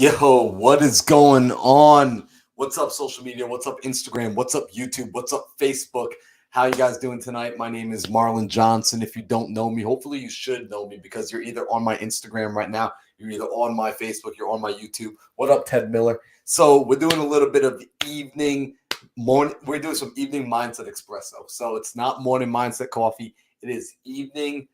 Yo, what is going on? What's up, social media? What's up, Instagram? What's up, YouTube? What's up, Facebook? How you guys doing tonight? My name is Marlon Johnson. If you don't know me, hopefully you should know me because you're either on my Instagram right now, you're either on my Facebook, you're on my YouTube. What up, Ted Miller? So we're doing a little bit of morning. We're doing some evening mindset espresso. So it's not morning mindset coffee. It is evening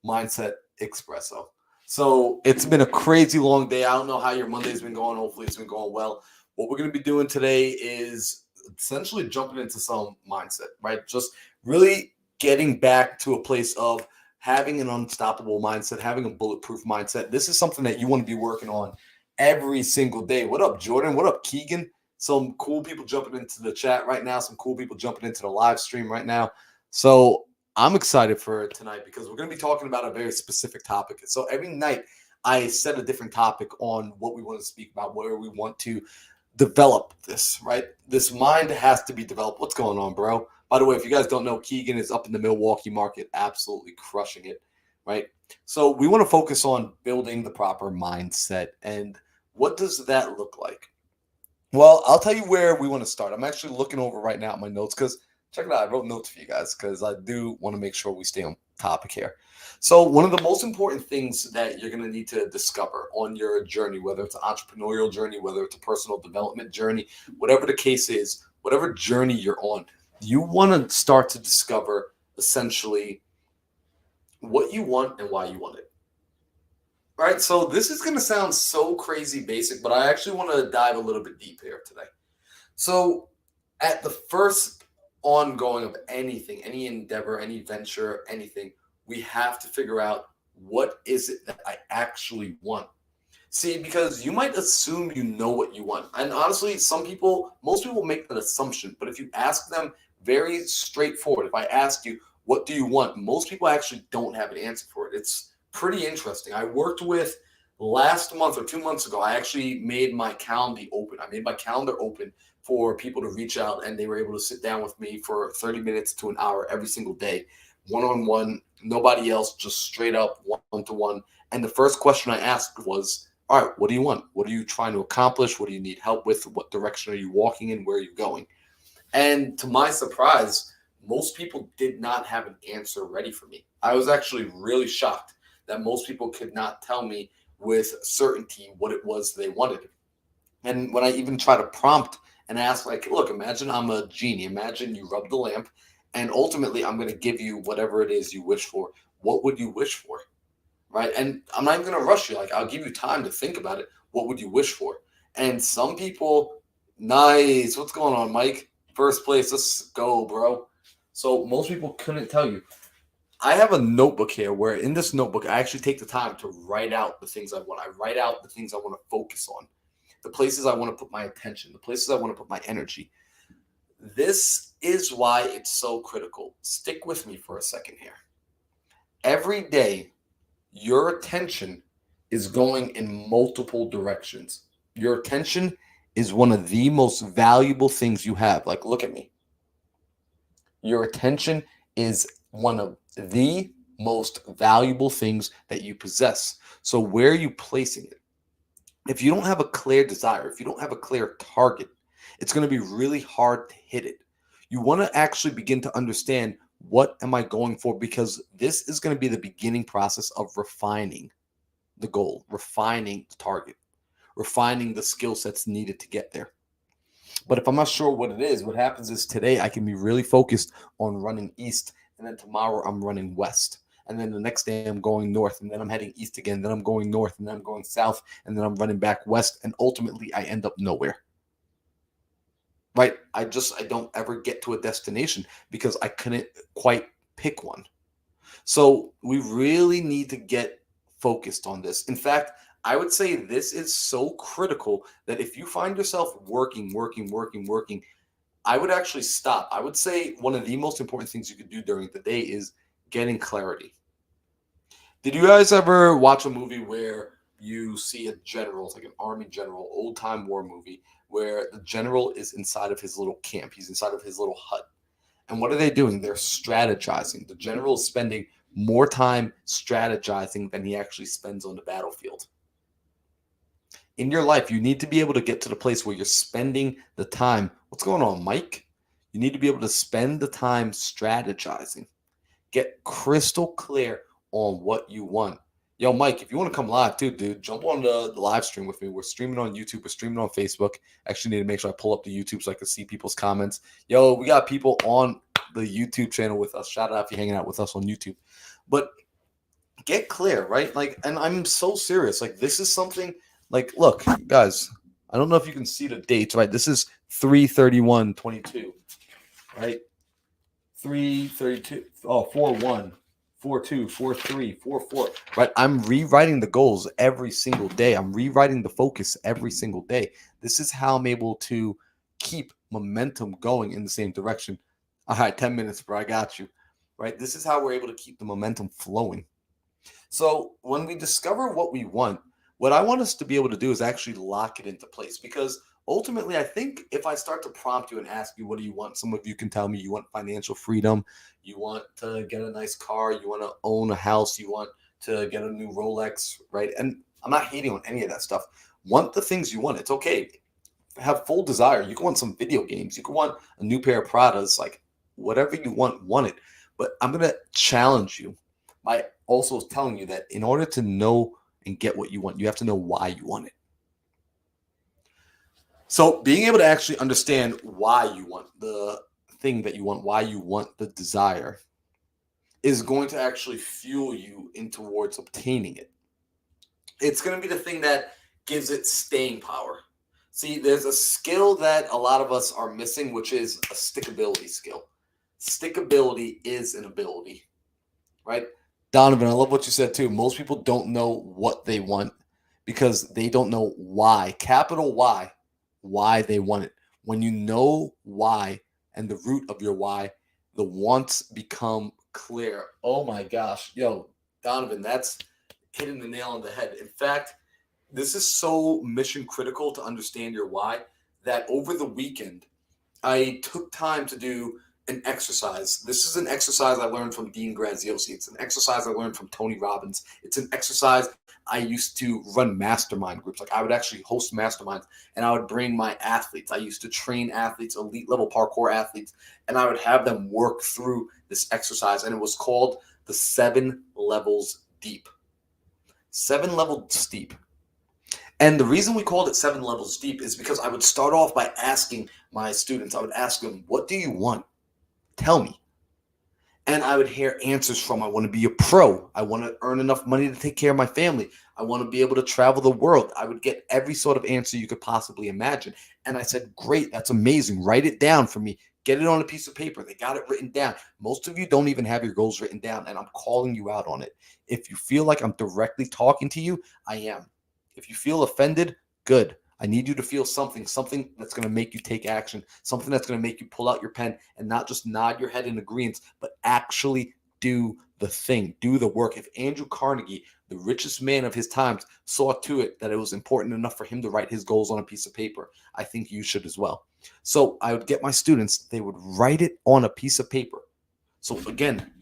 mindset espresso. So it's been a crazy long day. I don't know how your Monday's been going. Hopefully it's been going well. What we're going to be doing today is essentially jumping into some mindset, right? Just really getting back to a place of having an unstoppable mindset, having a bulletproof mindset. This is something that you want to be working on every single day. What up, Jordan? What up, Keegan? Some cool people jumping into the chat right now. Some cool people jumping into the live stream right now. So I'm excited for tonight because we're going to be talking about a very specific topic. So every night I set a different topic on what we want to speak about, where we want to develop this, right? This mind has to be developed. What's going on, bro? By the way, if you guys don't know, Keegan is up in the Milwaukee market, absolutely crushing it, right? So we want to focus on building the proper mindset. And what does that look like? Well, I'll tell you where we want to start. I'm actually looking over right now at my notes because check it out. I wrote notes for you guys because I do want to make sure we stay on topic here. So one of the most important things that you're going to need to discover on your journey, whether it's an entrepreneurial journey, whether it's a personal development journey, whatever the case is, whatever journey you're on, you want to start to discover essentially what you want and why you want it. All right, so this is going to sound so crazy basic, but I actually want to dive a little bit deep here today. So at the first ongoing of anything, any endeavor, any venture, anything, we have to figure out what is it that I actually want. See, because you might assume you know what you want. And honestly, most people make that assumption. But if you ask them very straightforward, if I ask you, what do you want? Most people actually don't have an answer for it. It's pretty interesting. I worked with last month or 2 months ago, I actually made my calendar open. I made my calendar open for people to reach out, and they were able to sit down with me for 30 minutes to an hour every single day, one-on-one, nobody else, just straight up one-to-one. And the first question I asked was, all right, what do you want? What are you trying to accomplish? What do you need help with? What direction are you walking in? Where are you going? And to my surprise, most people did not have an answer ready for me. I was actually really shocked that most people could not tell me with certainty what it was they wanted. And when I even try to prompt and ask, like, look, imagine I'm a genie. Imagine you rub the lamp, and ultimately I'm going to give you whatever it is you wish for. What would you wish for? Right? And I'm not even going to rush you. Like, I'll give you time to think about it. What would you wish for? And some people, nice. What's going on, Mike? First place. Let's go, bro. So most people couldn't tell you. I have a notebook here where in this notebook, I actually take the time to write out the things I want. I write out the things I want to focus on, the places I want to put my attention, the places I want to put my energy. This is why it's so critical. Stick with me for a second here. Every day, your attention is going in multiple directions. Your attention is one of the most valuable things you have. Like, look at me. Your attention is one of the most valuable things that you possess. So where are you placing it? If you don't have a clear desire, if you don't have a clear target, it's going to be really hard to hit it. You want to actually begin to understand, what am I going for? Because this is going to be the beginning process of refining the goal, refining the target, refining the skill sets needed to get there. But if I'm not sure what it is, what happens is today I can be really focused on running east, and then tomorrow I'm running west. And then the next day I'm going north, and then I'm heading east again. Then I'm going north, and then I'm going south, and then I'm running back west. And ultimately I end up nowhere. Right? I don't ever get to a destination because I couldn't quite pick one. So we really need to get focused on this. In fact, I would say this is so critical that if you find yourself working, I would actually stop. I would say one of the most important things you could do during the day is getting clarity. Did you guys ever watch a movie where you see a general, it's like an army general, old time war movie, where the general is inside of his little camp? He's inside of his little hut. And what are they doing? They're strategizing. The general is spending more time strategizing than he actually spends on the battlefield. In your life, you need to be able to get to the place where you're spending the time. What's going on, Mike? You need to be able to spend the time strategizing. Get crystal clear on what you want. Yo, Mike, if you want to come live too, dude, jump on the live stream with me. We're streaming on YouTube. We're streaming on Facebook. Actually, need to make sure I pull up the YouTube so I can see people's comments. Yo, we got people on the YouTube channel with us. Shout out if you're hanging out with us on YouTube. But get clear, right? Like, and I'm so serious. Like, this is something like, look, guys, I don't know if you can see the dates, right? This is 3/31/22, right? 3/32, 4/1, 4/2, 4/3, 4/4, right? I'm rewriting the goals every single day. I'm rewriting the focus every single day. This is how I'm able to keep momentum going in the same direction. All right, 10 minutes, bro. I got you, right? This is how we're able to keep the momentum flowing. So when we discover what we want, what I want us to be able to do is actually lock it into place, because ultimately, I think if I start to prompt you and ask you, what do you want? Some of you can tell me you want financial freedom. You want to get a nice car. You want to own a house. You want to get a new Rolex, right? And I'm not hating on any of that stuff. Want the things you want. It's okay. Have full desire. You can want some video games. You can want a new pair of Pradas. Like, whatever you want it. But I'm going to challenge you by also telling you that in order to know and get what you want, you have to know why you want it. So being able to actually understand why you want the thing that you want, why you want the desire, is going to actually fuel you in towards obtaining it. It's going to be the thing that gives it staying power. See, there's a skill that a lot of us are missing, which is a stickability skill. Stickability is an ability, right? Donovan, I love what you said too. Most people don't know what they want because they don't know why, capital why they want it. When you know why and the root of your why, the wants become clear. Oh my gosh. Yo, Donovan, that's hitting the nail on the head. In fact, this is so mission critical to understand your why that over the weekend, I took time to do an exercise. This is an exercise I learned from Dean Graziosi. It's an exercise I learned from Tony Robbins. It's an exercise I used to run mastermind groups. Like, I would actually host masterminds and I would bring my athletes. I used to train athletes, elite level parkour athletes, and I would have them work through this exercise. And it was called the 7 levels deep. 7 levels deep. And the reason we called it 7 levels deep is because I would start off by asking my students, I would ask them, what do you want? Tell me. And I would hear answers from, I want to be a pro. I want to earn enough money to take care of my family. I want to be able to travel the world. I would get every sort of answer you could possibly imagine. And I said, great, that's amazing. Write it down for me. Get it on a piece of paper. They got it written down. Most of you don't even have your goals written down, and I'm calling you out on it. If you feel like I'm directly talking to you, I am. If you feel offended, good. I need you to feel something that's going to make you take action, something that's going to make you pull out your pen and not just nod your head in agreement, but actually do the thing, do the work. If Andrew Carnegie, the richest man of his times, saw to it that it was important enough for him to write his goals on a piece of paper, I think you should as well. So I would get my students, they would write it on a piece of paper. So again,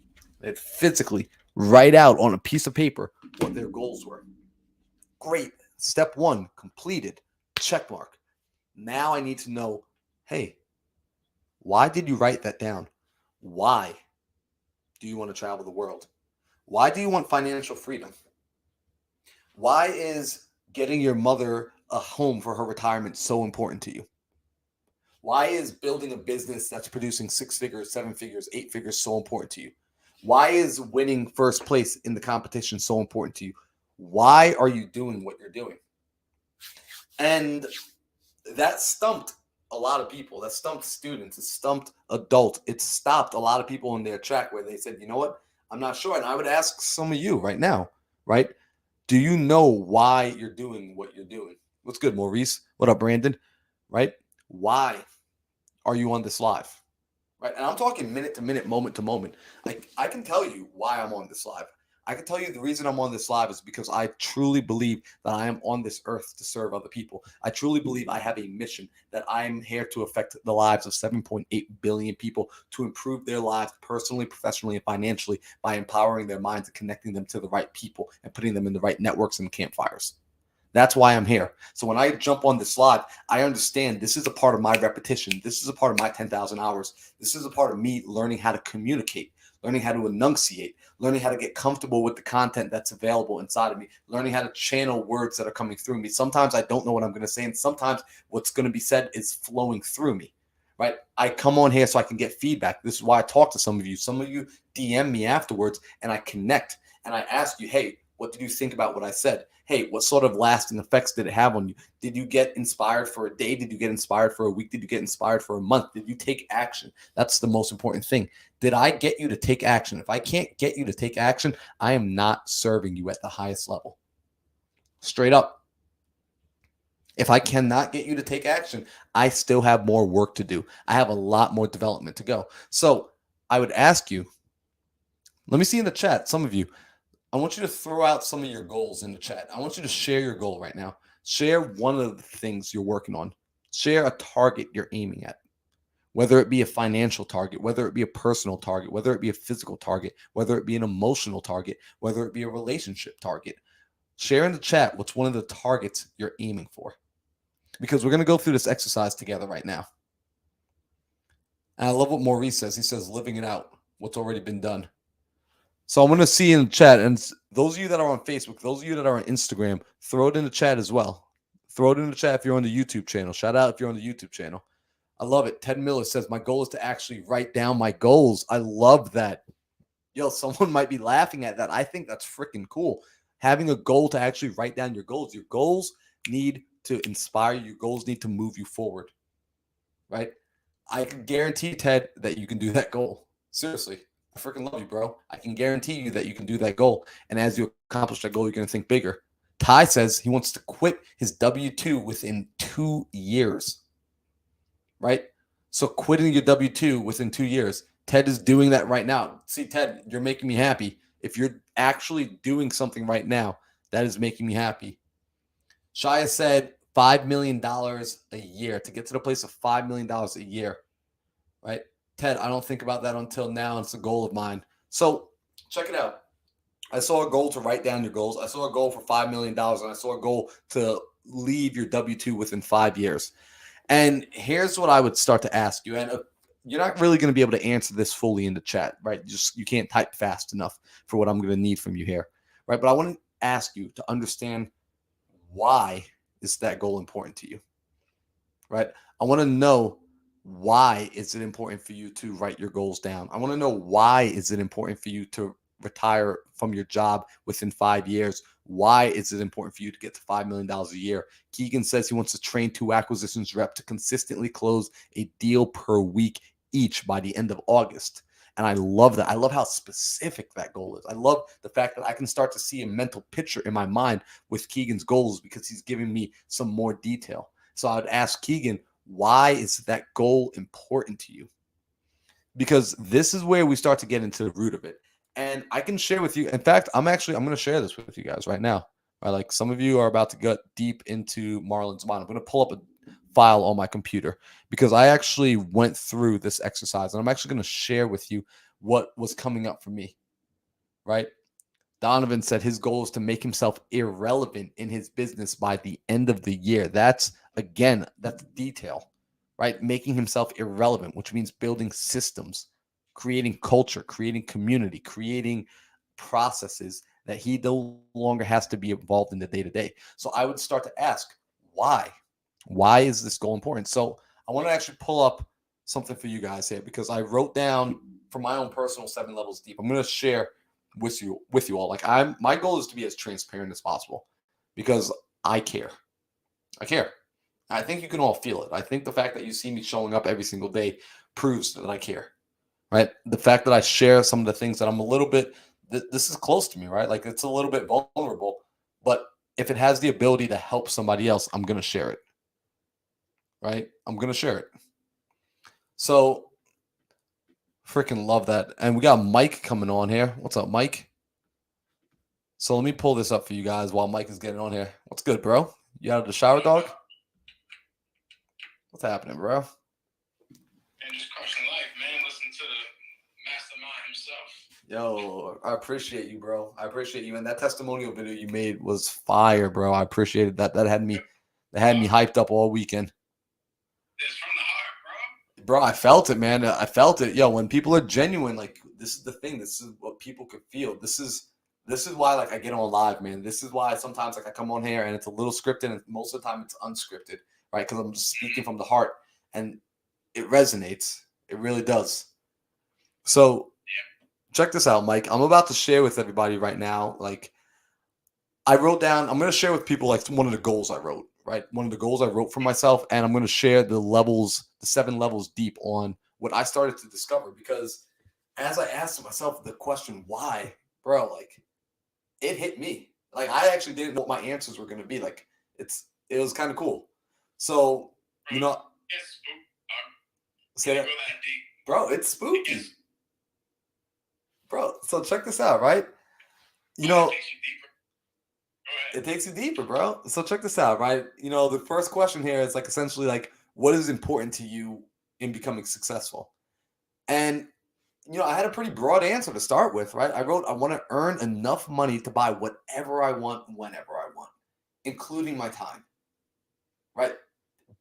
they'd physically write out on a piece of paper what their goals were. Great. Step 1 completed. Check mark. Now I need to know, hey, why did you write that down? Why do you want to travel the world? Why do you want financial freedom? Why is getting your mother a home for her retirement so important to you? Why is building a business that's producing 6 figures, 7 figures, 8 figures so important to you? Why is winning first place in the competition so important to you? Why are you doing what you're doing? And that stumped a lot of people. That stumped students. It stumped adults. It stopped a lot of people in their track where they said, you know what? I'm not sure. And I would ask some of you right now, right? Do you know why you're doing what you're doing? What's good, Maurice? What up, Brandon? Right? Why are you on this live? Right? And I'm talking minute to minute, moment to moment. Like, I can tell you why I'm on this live. I can tell you the reason I'm on this live is because I truly believe that I am on this earth to serve other people. I truly believe I have a mission, that I am here to affect the lives of 7.8 billion people, to improve their lives personally, professionally, and financially by empowering their minds and connecting them to the right people and putting them in the right networks and campfires. That's why I'm here. So when I jump on this live, I understand this is a part of my repetition. This is a part of my 10,000 hours. This is a part of me learning how to communicate, learning how to enunciate, learning how to get comfortable with the content that's available inside of me, learning how to channel words that are coming through me. Sometimes I don't know what I'm going to say, and sometimes what's going to be said is flowing through me, right? I come on here so I can get feedback. This is why I talk to some of you. Some of you DM me afterwards, and I connect, and I ask you, hey, what did you think about what I said? Hey, what sort of lasting effects did it have on you? Did you get inspired for a day? Did you get inspired for a week? Did you get inspired for a month? Did you take action? That's the most important thing. Did I get you to take action? If I can't get you to take action, I am not serving you at the highest level. Straight up. If I cannot get you to take action, I still have more work to do. I have a lot more development to go. So I would ask you, let me see in the chat, some of you, I want you to throw out some of your goals in the chat. I want you to share your goal right now. Share one of the things you're working on. Share a target you're aiming at, whether it be a financial target, whether it be a personal target, whether it be a physical target, whether it be an emotional target, whether it be a relationship target. Share in the chat what's one of the targets you're aiming for, because we're going to go through this exercise together right now. And I love what Maurice says. He says, living it out, what's already been done. So I'm going to see in the chat, and those of you that are on Facebook, those of you that are on Instagram, throw it in the chat as well. Throw it in the chat if you're on the YouTube channel. Shout out if you're on the YouTube channel. I love it. Ted Miller says, my goal is to actually write down my goals. I love that. Yo, someone might be laughing at that. I think that's freaking cool. Having a goal to actually write down your goals. Your goals need to inspire you. Your goals need to move you forward, right? I can guarantee, Ted, that you can do that goal. Seriously. I freaking love you, bro. I can guarantee you that you can do that goal. And as you accomplish that goal, you're going to think bigger. Ty says he wants to quit his W-2 within 2 years, right? So quitting your W-2 within 2 years. Ted is doing that right now. See, Ted, you're making me happy. If you're actually doing something right now, that is making me happy. Shia said $5 million a year, to get to the place of $5 million a year, right? Ted, I don't think about that until now. It's a goal of mine. So check it out. I saw a goal to write down your goals. I saw a goal for $5 million, and I saw a goal to leave your W-2 within 5 years. And here's what I would start to ask you. And you're not really going to be able to answer this fully in the chat, right? You can't type fast enough for what I'm going to need from you here, right? But I want to ask you to understand, why is that goal important to you, right? I want to know, why is it important for you to write your goals down? I want to know, why is it important for you to retire from your job within 5 years? Why is it important for you to get to $5 million a year? Keegan says he wants to train 2 acquisitions rep to consistently close a deal per week each by the end of August. And I love that. I love how specific that goal is. I love the fact that I can start to see a mental picture in my mind with Keegan's goals, because he's giving me some more detail. So I'd ask Keegan, why is that goal important to you? Because this is where we start to get into the root of it. And I can share with you. In fact, I'm going to share this with you guys right now. Right? Like, some of you are about to get deep into Marlon's mind. I'm going to pull up a file on my computer, because I actually went through this exercise, and I'm actually going to share with you what was coming up for me. Right? Donovan said his goal is to make himself irrelevant in his business by the end of the year. That's detail, right? Making himself irrelevant, which means building systems, creating culture, creating community, creating processes that he no longer has to be involved in the day-to-day. So I would start to ask, why? Why is this goal important? So I want to actually pull up something for you guys here, because I wrote down for my own personal 7 levels deep. I'm going to share with you all. Like, my goal is to be as transparent as possible, because I care. I think you can all feel it. I think the fact that you see me showing up every single day proves that I care, right? The fact that I share some of the things that I'm a little bit, this is close to me, right? Like, it's a little bit vulnerable, but if it has the ability to help somebody else, I'm going to share it, right? I'm going to share it. So freaking love that. And we got Mike coming on here. What's up, Mike? So let me pull this up for you guys while Mike is getting on here. What's good, bro? You out of the shower, dog? What's happening, bro? And just crushing life, man. Listen to the mastermind himself. Yo, I appreciate you, bro. I appreciate you. And that testimonial video you made was fire, bro. I appreciated that. That had me hyped up all weekend. It's from the heart, bro. Bro, I felt it, man. I felt it. Yo, when people are genuine, like this is the thing. This is what people could feel. This is why like I get on live, man. This is why sometimes like I come on here and it's a little scripted, and most of the time it's unscripted, right? Because I'm just speaking from the heart, and it resonates. It really does. So check this out, Mike. I'm about to share with everybody right now. Like I wrote down, I'm going to share with people like one of the goals I wrote, right? One of the goals I wrote for myself, and I'm going to share the levels, the 7 levels deep on what I started to discover. Because as I asked myself the question, why, bro, like it hit me. Like I actually didn't know what my answers were going to be. Like it was kind of cool. So, you know, Yes, say that, go that deep. bro, it's spooky, Yes. bro. So check this out, right? You It know, takes you deeper. Go ahead. it takes you deeper, bro. So check this out, right? You know, the first question here is like essentially like, what is important to you in becoming successful? And I had a pretty broad answer to start with, right? I wrote, I want to earn enough money to buy whatever I want, whenever I want, including my time, right?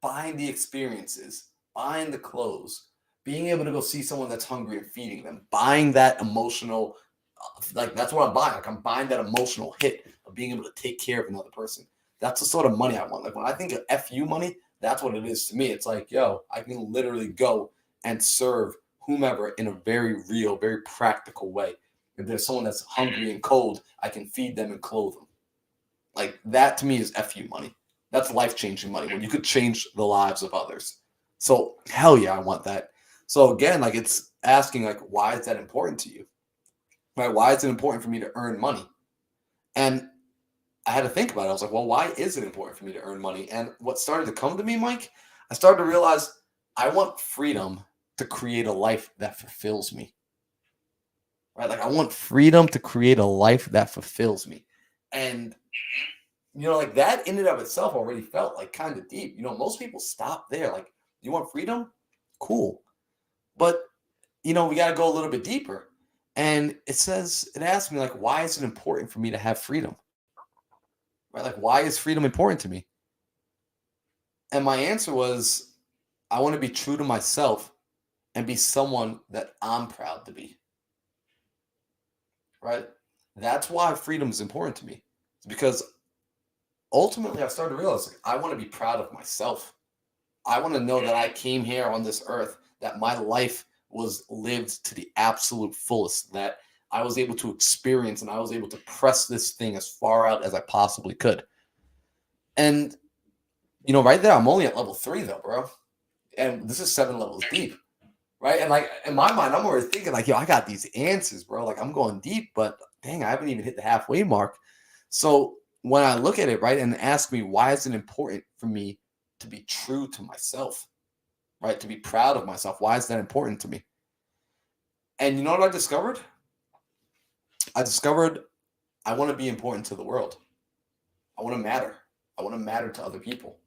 Buying the experiences, buying the clothes, being able to go see someone that's hungry and feeding them, buying that emotional, like that's what I'm buying. Like I'm buying that emotional hit of being able to take care of another person. That's the sort of money I want. Like when I think of FU money, that's what it is to me. It's like, yo, I can literally go and serve whomever in a very real, very practical way. If there's someone that's hungry and cold, I can feed them and clothe them. Like that to me is FU money. That's life-changing money when you could change the lives of others. So hell yeah, I want that. So again, like it's asking like, why is that important to you? Right? Why is it important for me to earn money? And I had to think about it. I was like, well, why is it important for me to earn money? And what started to come to me, Mike, I started to realize I want freedom to create a life that fulfills me. Right? Like I want freedom to create a life that fulfills me. And like that in and of itself already felt like kind of deep. Most people stop there. Like, you want freedom? Cool. But we got to go a little bit deeper. And it asked me, like, why is it important for me to have freedom? Right? Like, why is freedom important to me? And my answer was, I want to be true to myself and be someone that I'm proud to be. Right? That's why freedom is important to me. It's because ultimately I've started to realize like, I want to be proud of myself. I want to know that I came here on this earth, that my life was lived to the absolute fullest, that I was able to experience and I was able to press this thing as far out as I possibly could. And, right there, I'm only at level 3 though, bro. And this is 7 levels deep, right? And like in my mind, I'm already thinking like, yo, I got these answers, bro. Like I'm going deep, but dang, I haven't even hit the halfway mark. So when I look at it, right, and ask me, why is it important for me to be true to myself, right? To be proud of myself. Why is that important to me? And you know what I discovered? I discovered I want to be important to the world. I want to matter. I want to matter to other people.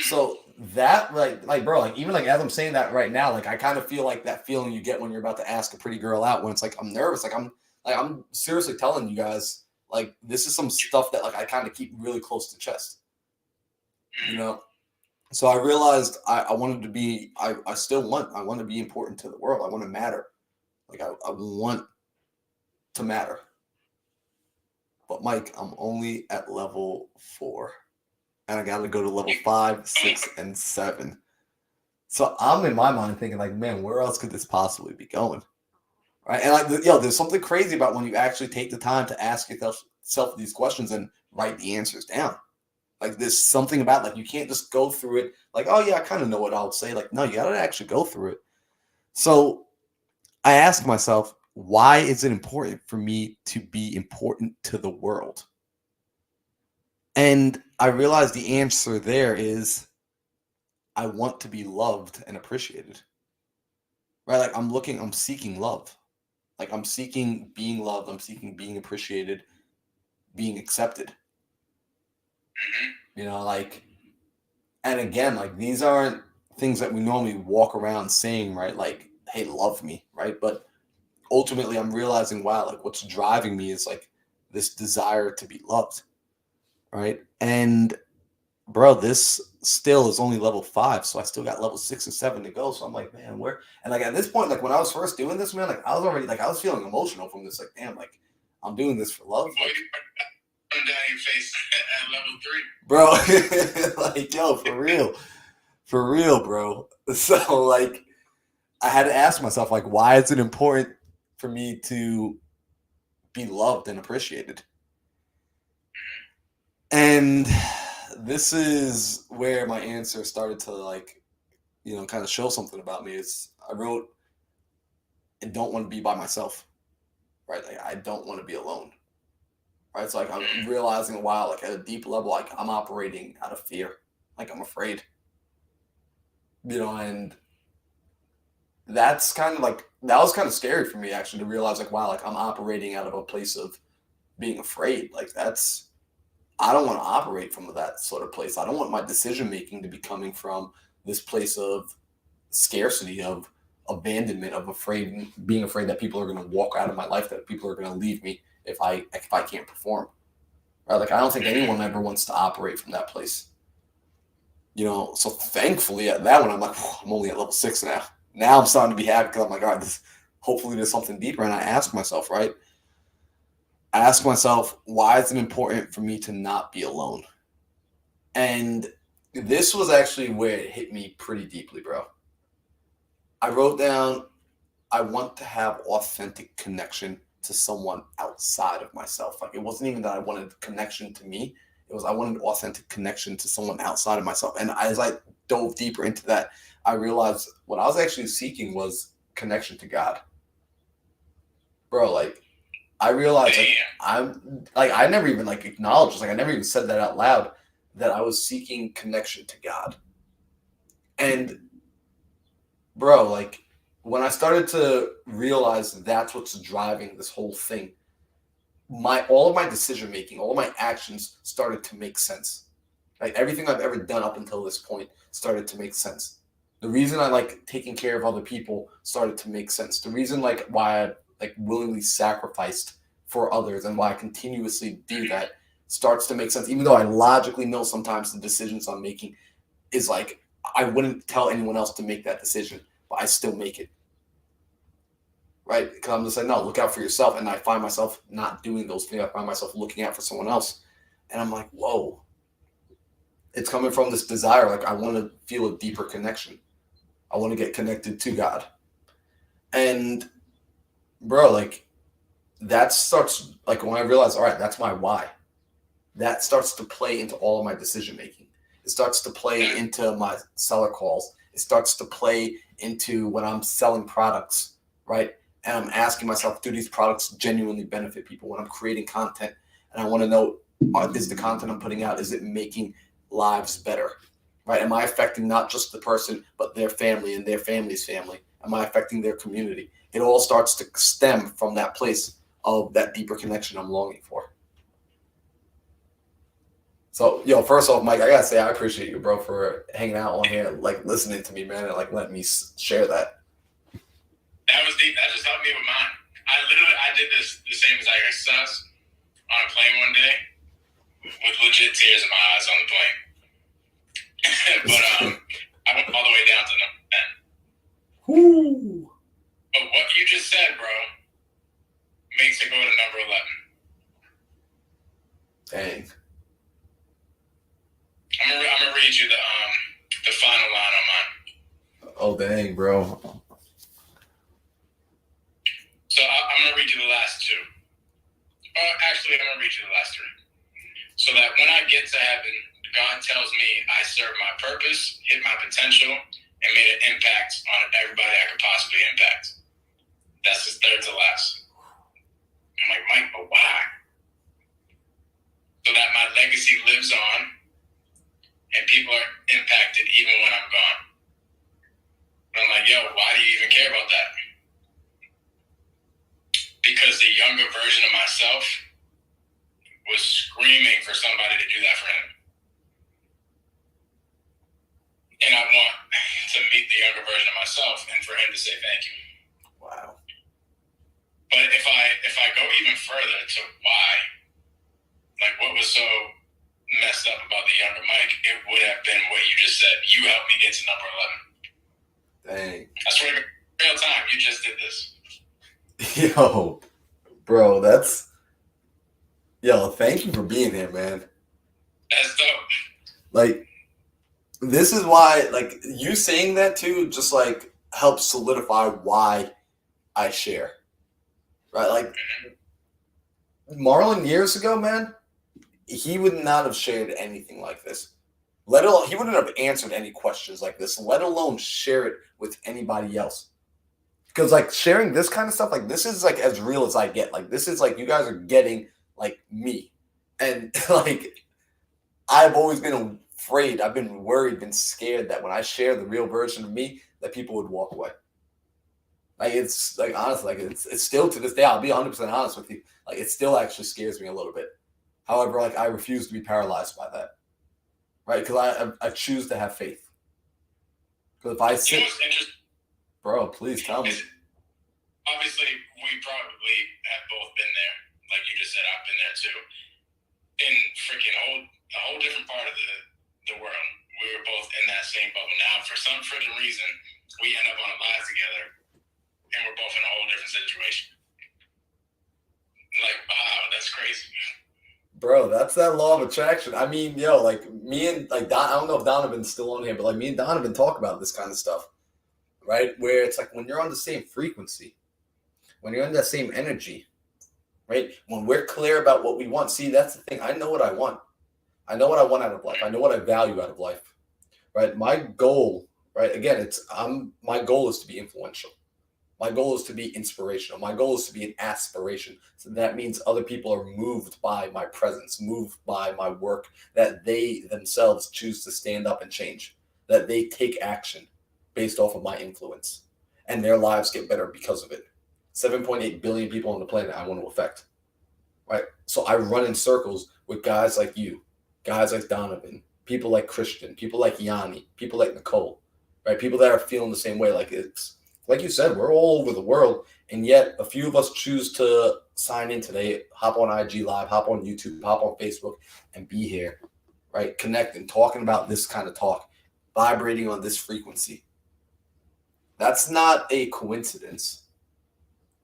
So that like bro, like even like as I'm saying that right now, like I kind of feel like that feeling you get when you're about to ask a pretty girl out when it's like I'm nervous. Like I'm seriously telling you guys, like this is some stuff that like I kind of keep really close to chest. So I realized I wanted to be, I want to be important to the world. I want to matter. Like I want to matter. But Mike, I'm only at level 4. And I got to go to level 5, 6, and 7. So I'm in my mind thinking like, man, where else could this possibly be going? Right. And like, there's something crazy about when you actually take the time to ask yourself these questions and write the answers down. Like there's something about like you can't just go through it like, oh yeah, I kind of know what I would say. Like, no, you gotta actually go through it. So I asked myself, why is it important for me to be important to the world? And I realized the answer there is I want to be loved and appreciated. Right? Like I'm seeking love. Like I'm seeking being loved, I'm seeking being appreciated, being accepted. Like, and again, like these aren't things that we normally walk around saying, right? Like, hey, love me, right? But ultimately I'm realizing, wow, like what's driving me is like this desire to be loved, right? And bro, this still is only level 5, so I still got level 6 and 7 to go. So I'm like, man, where? And like at this point, like when I was first doing this, man, like I was already like I was feeling emotional from this. Like, damn, like I'm doing this for love. Like, down your face at level 3, bro. Like, yo, for real, bro. So like, I had to ask myself, like, why is it important for me to be loved and appreciated? And this is where my answer started to like, kind of show something about me. Is I wrote, I don't want to be by myself, right? Like, I don't want to be alone, right? So like, I'm realizing, wow, like at a deep level, like I'm operating out of fear, like I'm afraid, and that's kind of like that was kind of scary for me actually to realize like, wow, like I'm operating out of a place of being afraid. Like that's I don't want to operate from that sort of place. I don't want my decision making to be coming from this place of scarcity, of abandonment, of being afraid that people are going to walk out of my life, that people are going to leave me if I can't perform. Right? Like I don't think anyone ever wants to operate from that place. So thankfully at that one, I'm like, I'm only at level 6 now. Now I'm starting to be happy because I'm like, all right, hopefully there's something deeper. And I ask myself, right? I ask myself, why is it important for me to not be alone? And this was actually where it hit me pretty deeply, bro. I wrote down, I want to have authentic connection to someone outside of myself. Like it wasn't even that I wanted connection to me. It was I wanted authentic connection to someone outside of myself. And as I dove deeper into that, I realized what I was actually seeking was connection to God. Bro, like I realized like I never even like acknowledged, like I never even said that out loud, that I was seeking connection to God. And bro, like when I started to realize that's what's driving this whole thing, all of my decision making, all of my actions started to make sense. Like everything I've ever done up until this point started to make sense. The reason I like taking care of other people started to make sense. The reason like why I like willingly sacrificed for others and why I continuously do that starts to make sense. Even though I logically know sometimes the decisions I'm making is like I wouldn't tell anyone else to make that decision, but I still make it. Right? Because I'm just like, no, look out for yourself. And I find myself not doing those things. I find myself looking out for someone else. And I'm like, whoa. It's coming from this desire. Like, I want to feel a deeper connection. I want to get connected to God. And, bro, like, that starts, like, when I realize, all right, that's my why. That starts to play into all of my decision making. It starts to play into my seller calls. It starts to play into when I'm selling products, right? And I'm asking myself, do these products genuinely benefit people? When I'm creating content and I want to know, is the content I'm putting out, is it making lives better, right? Am I affecting not just the person, but their family and their family's family? Am I affecting their community? It all starts to stem from that place of that deeper connection I'm longing for. So, first off, Mike, I gotta say I appreciate you, bro, for hanging out on here, like listening to me, man, and like letting me share that. That was deep. That just helped me with mine. I did this the same as I exercise on a plane one day with legit tears in my eyes on the plane. But I went all the way down to number 10. Woo. But what you just said, bro, makes it go to number 11. Dang. I'm gonna read you the final line on mine. Oh dang, bro. So I'm gonna read you the last 2. Actually, I'm gonna read you the last 3. So that when I get to heaven, God tells me I served my purpose, hit my potential, and made an impact on everybody I could possibly impact. That's his third to last. I'm like, Mike, but why? So that my legacy lives on and people are impacted even when I'm gone. But I'm like, yo, why do you even care about that? Because the younger version of myself was screaming for somebody to do that for him. And I want to meet the younger version of myself and for him to say thank you. Wow. But if I go even further to why, like what was so messed up about the younger Mike, it would have been what you just said. You helped me get to number 11. Dang. I swear to God, real time, you just did this. Yo, bro, thank you for being here, man. That's dope. Like, this is why, like, you saying that too just like helps solidify why I share. Right? Like, Marlon years ago, man, he would not have shared anything like this. Let alone, he wouldn't have answered any questions like this, let alone share it with anybody else. Because like sharing this kind of stuff, like this is like as real as I get. Like this is like you guys are getting like me. And like I've always been afraid, I've been worried, been scared that when I share the real version of me, that people would walk away. Like it's like honestly, like it's still to this day, I'll be 100% honest with you. Like it still actually scares me a little bit. However, like I refuse to be paralyzed by that. Right? Because I choose to have faith. Because if I sit, bro, please tell me. Obviously, we probably have both been there. Like you just said, I've been there too. In freaking a whole different part of the world. We were both in that same bubble. Now, for some freaking reason, we end up on a live together, and we're both in a whole different situation. Like, wow, that's crazy. Bro, that's that law of attraction. I mean, yo, like me and like Don, I don't know if Donovan's still on here, but like me and Donovan talk about this kind of stuff, right? Where it's like when you're on the same frequency, when you're in that same energy, right? When we're clear about what we want. See, that's the thing. I know what I want. I know what I want out of life. I know what I value out of life, right? My goal, right? Again, my goal is to be influential. My goal is to be inspirational. My goal is to be an aspiration. So that means other people are moved by my presence, moved by my work, that they themselves choose to stand up and change, that they take action based off of my influence, and their lives get better because of it. 7.8 billion people on the planet I want to affect, right? So I run in circles with guys like you, guys like Donovan, people like Christian, people like Yanni, people like Nicole, right? People that are feeling the same way. Like it's, like you said, we're all over the world, and yet a few of us choose to sign in today, hop on IG Live, hop on YouTube, hop on Facebook, and be here, right? Connecting, talking about this kind of talk, vibrating on this frequency. That's not a coincidence.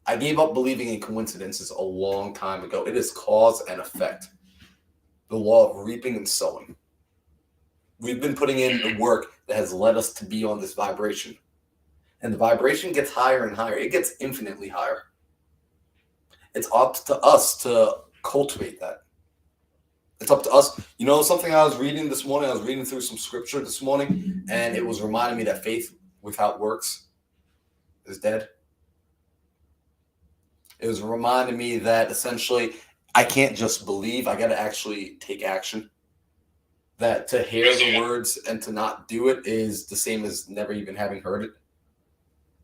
I gave up believing in coincidences a long time ago. It is cause and effect. The law of reaping and sowing. We've been putting in the work that has led us to be on this vibration. And the vibration gets higher and higher. It gets infinitely higher. It's up to us to cultivate that. It's up to us. You know, something I was reading this morning, I was reading through some scripture this morning, and it was reminding me that faith without works is dead. It was reminding me that essentially I can't just believe, I got to actually take action. That to hear the words and to not do it is the same as never even having heard it.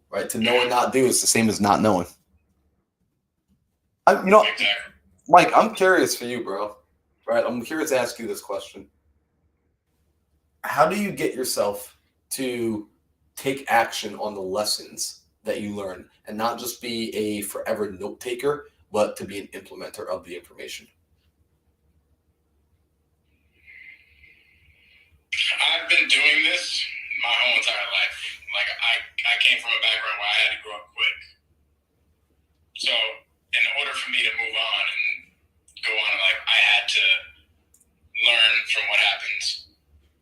Right? To know and not do is the same as not knowing. Mike, I'm curious for you, bro. Right? I'm curious to ask you this question. How do you get yourself to take action on the lessons that you learn and not just be a forever note taker, but to be an implementer of the information? I've been doing this my whole entire life. Like I came from a background where I had to grow up quick. So in order for me to move on and go on in life, I had to learn from what happens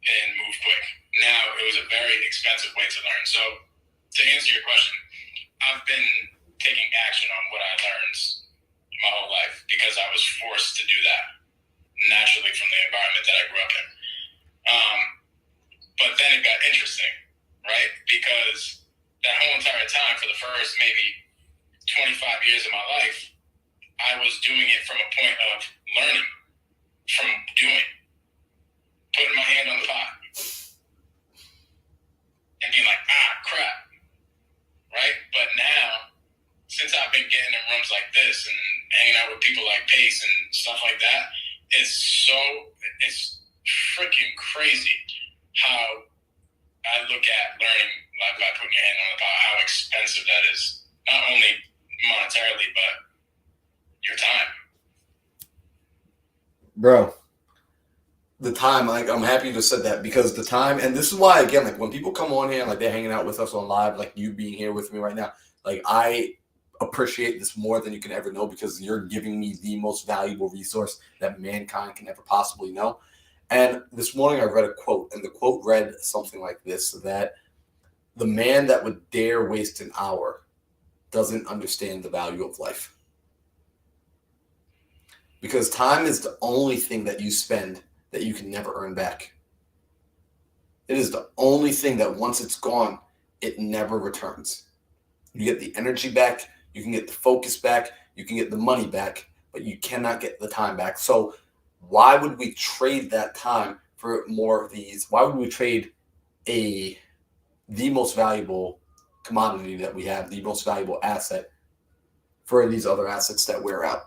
and move quick. Now it was a very expensive way to learn. So to answer your question, I've been taking action on what I learned my whole life because I was forced to do that naturally from the environment that I grew up in. But then it got interesting, right? Because that whole entire time, for the first maybe 25 years of my life, I was doing it from a point of learning, from doing, putting my hand on the pot, and being like, crap, right? But now, since I've been getting in rooms like this and hanging out with people like Pace and stuff like that, it's freaking crazy how I look at learning by putting your hand on the pot, how expensive that is. Not only monetarily, but your time. Bro, the time, like, I'm happy you just said that, because the time, and this is why, again, like when people come on here, like they're hanging out with us on live, like you being here with me right now, like I appreciate this more than you can ever know, because you're giving me the most valuable resource that mankind can ever possibly know. And this morning I read a quote, and the quote read something like this, that the man that would dare waste an hour doesn't understand the value of life. Because time is the only thing that you spend that you can never earn back. It is the only thing that once it's gone, it never returns. You get the energy back, you can get the focus back, you can get the money back, but you cannot get the time back. So why would we trade that time for more of these? Why would we trade the most valuable commodity that we have, the most valuable asset, for these other assets that wear out?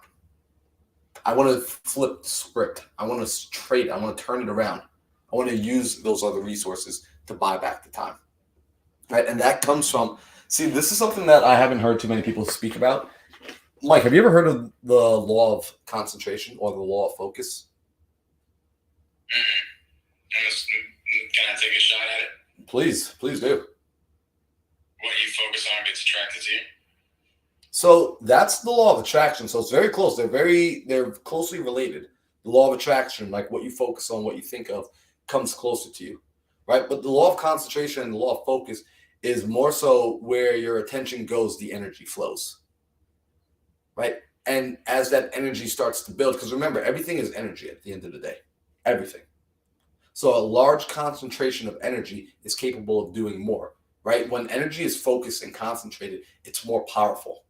I want to flip the script. I want to trade. I want to turn it around. I want to use those other resources to buy back the time. Right? And that comes from, see, this is something that I haven't heard too many people speak about. Mike, have you ever heard of the law of concentration or the law of focus? Can I take a shot at it? Please do. What you focus on gets attracted to you. So that's the law of attraction. So it's very close. They're closely related. The law of attraction, like what you focus on, what you think of, comes closer to you, right? But the law of concentration and the law of focus is more so where your attention goes, the energy flows, right? And as that energy starts to build, because remember, everything is energy at the end of the day, everything. So a large concentration of energy is capable of doing more, right? When energy is focused and concentrated, it's more powerful.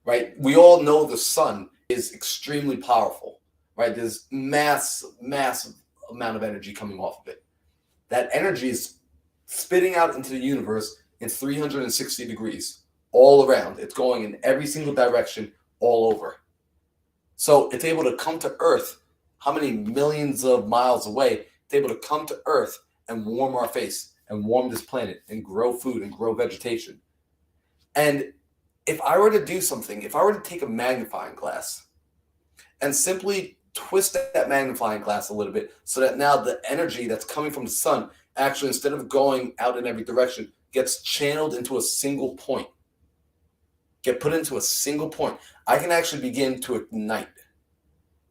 Right? We all know the sun is extremely powerful, right? There's massive amount of energy coming off of it. That energy is spitting out into the universe in 360 degrees all around. It's going in every single direction all over. So it's able to come to Earth, how many millions of miles away? It's able to come to Earth and warm our face and warm this planet and grow food and grow vegetation. And if I were to do something, if I were to take a magnifying glass and simply twist that magnifying glass a little bit so that now the energy that's coming from the sun actually, instead of going out in every direction, gets channeled into a single point, get put into a single point, I can actually begin to ignite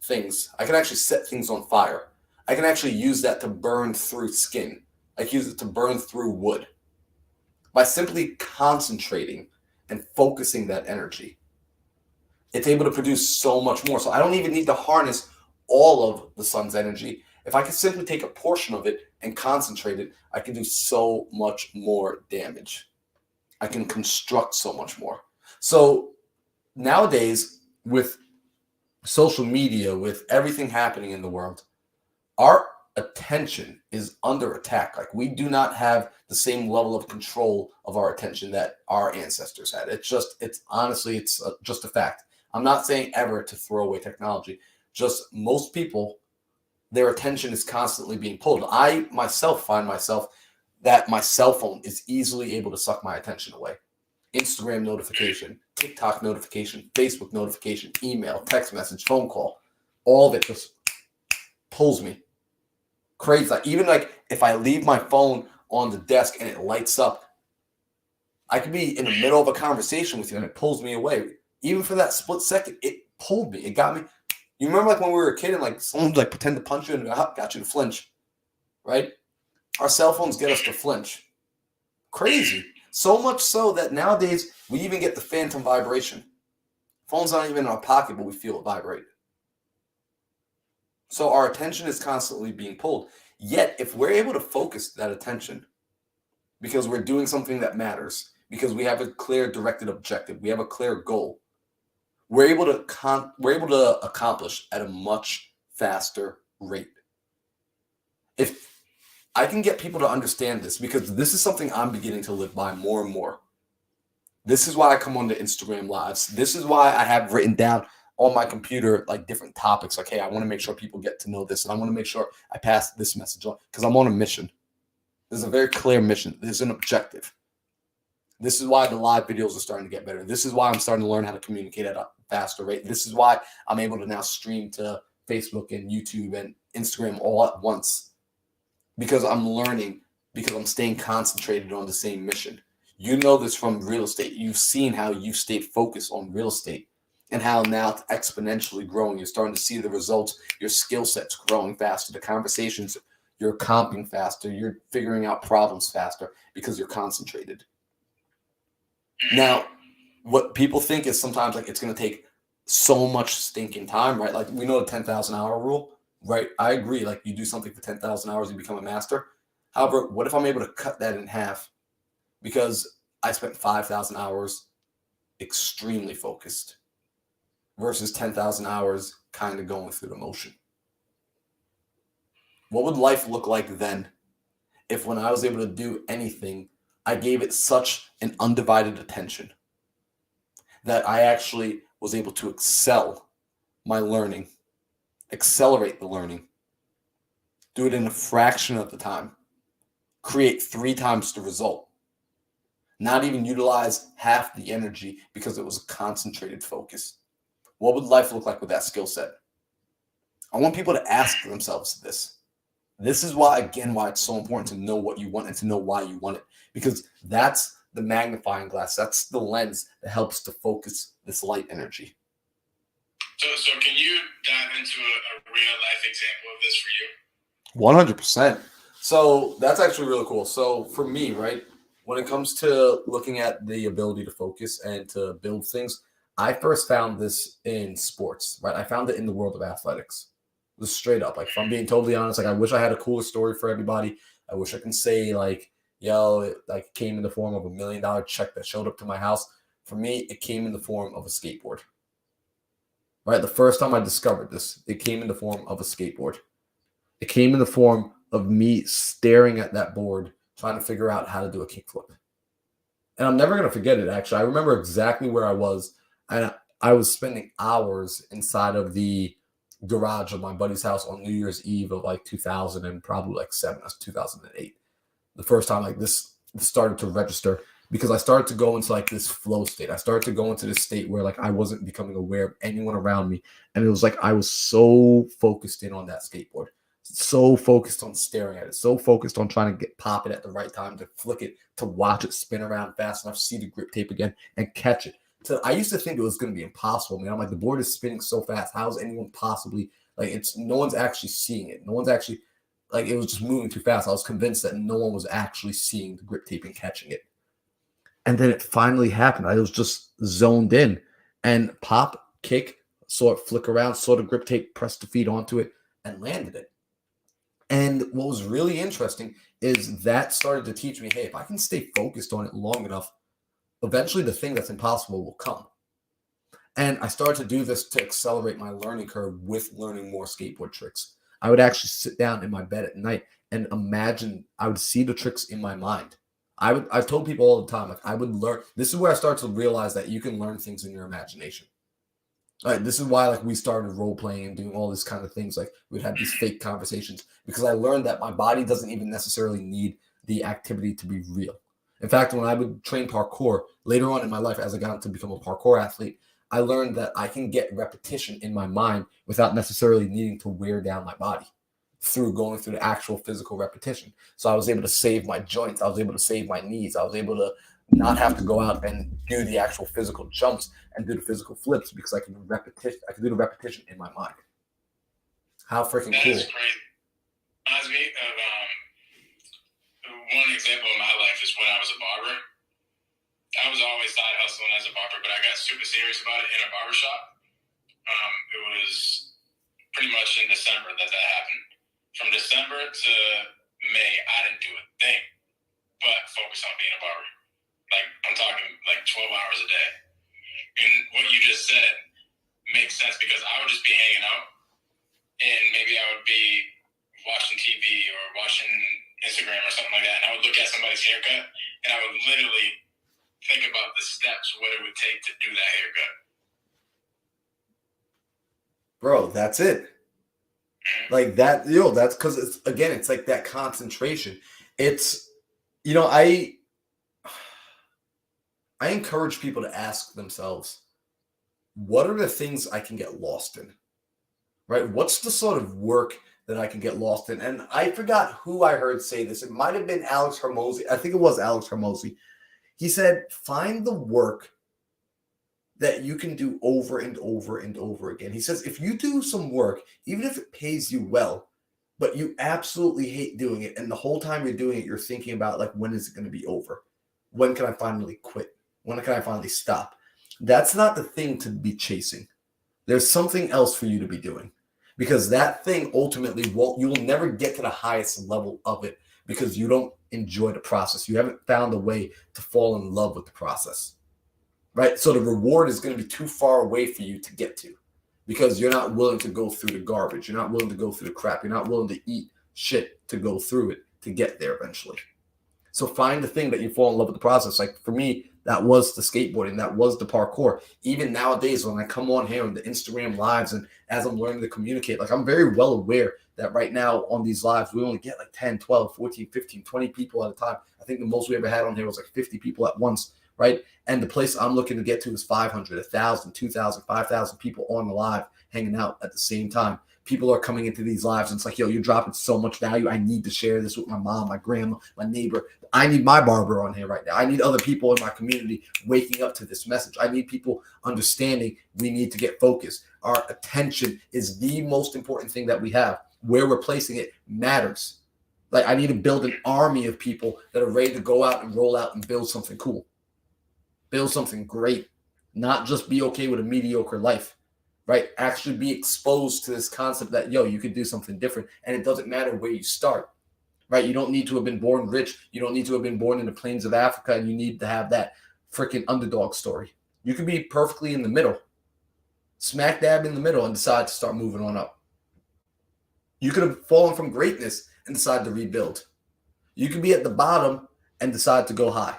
things. I can actually set things on fire. I can actually use that to burn through skin. I can use it to burn through wood. By simply concentrating and focusing that energy, it's able to produce so much more. So I don't even need to harness all of the sun's energy. If I can simply take a portion of it and concentrate it, I can do so much more damage. I can construct so much more. So nowadays, with social media, with everything happening in the world, our attention is under attack. Like, we do not have the same level of control of our attention that our ancestors had. It's honestly just a fact. I'm not saying ever to throw away technology. Just most people, their attention is constantly being pulled. I myself find myself that my cell phone is easily able to suck my attention away. Instagram notification, TikTok notification, Facebook notification, email, text message, phone call, all of it just pulls me. Crazy. Like, even like if I leave my phone on the desk and it lights up, I could be in the middle of a conversation with you and it pulls me away. Even for that split second, it pulled me. It got me. You remember like when we were a kid and like someone would like pretend to punch you and got you to flinch, right? Our cell phones get us to flinch. Crazy. So much so that nowadays we even get the phantom vibration. Phone's not even in our pocket, but we feel it vibrate. So our attention is constantly being pulled. Yet, if we're able to focus that attention because we're doing something that matters, because we have a clear directed objective, we have a clear goal, we're able to accomplish at a much faster rate. If I can get people to understand this, because this is something I'm beginning to live by more and more. This is why I come on to Instagram Lives. This is why I have written down on my computer like different topics. Like, hey, I want to make sure people get to know this, and I want to make sure I pass this message on, because I'm on a mission. There's a very clear mission. There's an objective. This is why the live videos are starting to get better. This is why I'm starting to learn how to communicate at a faster rate. This is why I'm able to now stream to Facebook and YouTube and Instagram all at once, because I'm learning, because I'm staying concentrated on the same mission. You know this from real estate. You've seen how you stayed focused on real estate and how now it's exponentially growing. You're starting to see the results. Your skill set's growing faster. The conversations, you're comping faster. You're figuring out problems faster because you're concentrated. Now, what people think is sometimes like it's going to take so much stinking time, right? Like we know the 10,000 hour rule, right? I agree. Like you do something for 10,000 hours, you become a master. However, what if I'm able to cut that in half because I spent 5,000 hours extremely focused versus 10,000 hours kind of going through the motion? What would life look like then if when I was able to do anything, I gave it such an undivided attention that I actually was able to excel my learning, accelerate the learning, do it in a fraction of the time, create 3 times the result, not even utilize half the energy because it was a concentrated focus? What would life look like with that skill set? I want people to ask themselves this. This is why, again, why it's so important to know what you want and to know why you want it, because that's the magnifying glass. That's the lens that helps to focus this light energy. So can you dive into a real life example of this for you? 100%. So that's actually really cool. So for me, right, when it comes to looking at the ability to focus and to build things, I first found this in sports, right? I found it in the world of athletics. Just straight up. Like, if I'm being totally honest, like I wish I had a cooler story for everybody. I wish I can say like, yo, it like came in the form of $1 million check that showed up to my house. For me, it came in the form of a skateboard. Right? The first time I discovered this, it came in the form of a skateboard. It came in the form of me staring at that board, trying to figure out how to do a kickflip. And I'm never going to forget it, actually. I remember exactly where I was. And I was spending hours inside of the garage of my buddy's house on New Year's Eve of like 2000 and probably like 7, that's 2008. The first time like this started to register, because I started to go into like this flow state. I started to go into this state where like I wasn't becoming aware of anyone around me. And it was like I was so focused in on that skateboard, so focused on staring at it, so focused on trying to pop it at the right time, to flick it, to watch it spin around fast enough, see the grip tape again, and catch it. So I used to think it was going to be impossible, man. I'm like, the board is spinning so fast. How is anyone possibly, like, no one's actually seeing it. No one's actually, like, it was just moving too fast. I was convinced that no one was actually seeing the grip tape and catching it. And then it finally happened. I was just zoned in and pop, kick, saw it flick around, saw the grip tape, pressed the feet onto it, and landed it. And what was really interesting is that started to teach me, hey, if I can stay focused on it long enough, eventually the thing that's impossible will come. And I started to do this to accelerate my learning curve with learning more skateboard tricks. I would actually sit down in my bed at night and imagine, I would see the tricks in my mind. I've told people all the time, like I would learn. This is where I start to realize that you can learn things in your imagination. Like, this is why like we started role playing and doing all this kind of things. Like we'd have these fake conversations, because I learned that my body doesn't even necessarily need the activity to be real. In fact, when I would train parkour later on in my life, as I got to become a parkour athlete, I learned that I can get repetition in my mind without necessarily needing to wear down my body through going through the actual physical repetition. So I was able to save my joints. I was able to save my knees. I was able to not have to go out and do the actual physical jumps and do the physical flips, because I can do the repetition in my mind. How freaking cool. That is great. Reminds me of one example in my life is when I was a barber. I was always side hustling as a barber, but I got super serious about it in a barbershop. It was pretty much in December that happened. From December to May, I didn't do a thing but focus on being a barber. Like, I'm talking like 12 hours a day. And what you just said makes sense, because I would just be hanging out and maybe I would be watching TV or watching Instagram or something like that, and I would look at somebody's haircut and I would literally think about the steps, what it would take to do that haircut. Bro, that's it. Like that, that's because it's like that concentration. It's, I encourage people to ask themselves, what are the things I can get lost in? Right? What's the sort of work that I can get lost in? And I forgot who I heard say this. It might have been Alex Hermosi. I think it was Alex Hermosi. He said, find the work that you can do over and over and over again. He says, if you do some work, even if it pays you well, but you absolutely hate doing it, and the whole time you're doing it, you're thinking about, like, when is it going to be over? When can I finally quit? When can I finally stop? That's not the thing to be chasing. There's something else for you to be doing, because that thing ultimately won't, you will never get to the highest level of it because you don't enjoy the process. You haven't found a way to fall in love with the process, right? So the reward is going to be too far away for you to get to because you're not willing to go through the garbage. You're not willing to go through the crap. You're not willing to eat shit to go through it to get there eventually. So find the thing that you fall in love with the process. Like for me, that was the skateboarding. That was the parkour. Even nowadays, when I come on here on the Instagram lives and as I'm learning to communicate, like I'm very well aware that right now on these lives, we only get like 10, 12, 14, 15, 20 people at a time. I think the most we ever had on here was like 50 people at once, right? And the place I'm looking to get to is 500, 1,000, 2,000, 5,000 people on the live hanging out at the same time. People are coming into these lives and it's like, yo, you're dropping so much value. I need to share this with my mom, my grandma, my neighbor. I need my barber on here right now. I need other people in my community waking up to this message. I need people understanding we need to get focused. Our attention is the most important thing that we have. Where we're placing it matters. Like I need to build an army of people that are ready to go out and roll out and build something cool. Build something great. Not just be okay with a mediocre life. Right? Actually be exposed to this concept that, yo, you could do something different. And it doesn't matter where you start, right? You don't need to have been born rich. You don't need to have been born in the plains of Africa, and you need to have that freaking underdog story. You could be perfectly in the middle, smack dab in the middle, and decide to start moving on up. You could have fallen from greatness and decide to rebuild. You could be at the bottom and decide to go high,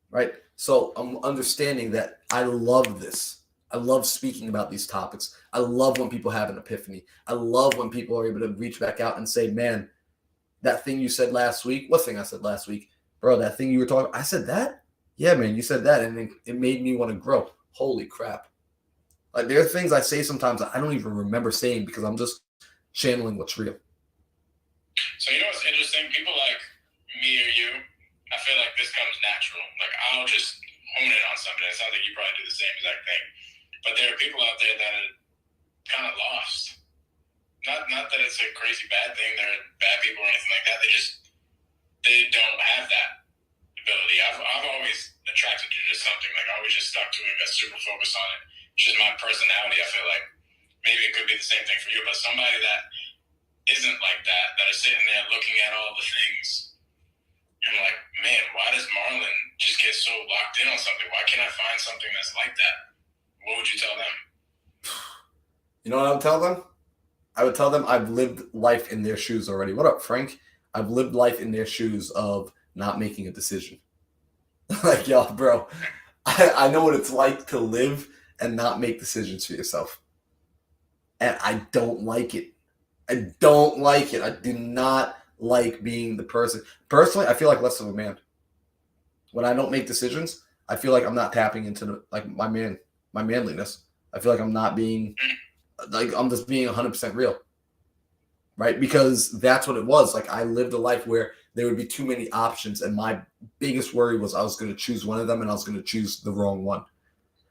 right? So I'm understanding that I love this. I love speaking about these topics. I love when people have an epiphany. I love when people are able to reach back out and say, man, that thing you said last week, what thing I said last week? Bro, that thing you were talking, I said that? Yeah, man, you said that. And it made me want to grow. Holy crap. Like there are things I say sometimes I don't even remember saying because I'm just channeling what's real. So you know what's interesting? People like me or you, I feel like this comes natural. Like I'll just hone in on something. It sounds like you probably do the same exact thing. But there are people out there that are kind of lost. Not that it's a crazy bad thing. They're bad people or anything like that. They don't have that ability. I've always attracted to just something. Like I always just stuck to it. Got super focused on it. It's just my personality. I feel like maybe it could be the same thing for you. But somebody that isn't like that is sitting there looking at all the things. And like, man, why does Marlon just get so locked in on something? Why can't I find something that's like that? What would you tell them? You know what I would tell them? I would tell them I've lived life in their shoes already. What up, Frank? I've lived life in their shoes of not making a decision. Like, yo, bro, I know what it's like to live and not make decisions for yourself. And I don't like it. I don't like it. I do not like being the person. Personally, I feel like less of a man. When I don't make decisions, I feel like I'm not tapping into my manliness. I feel like I'm not being, like I'm just being 100% real, right? Because that's what it was. Like I lived a life where there would be too many options, and my biggest worry was I was going to choose one of them and I was going to choose the wrong one.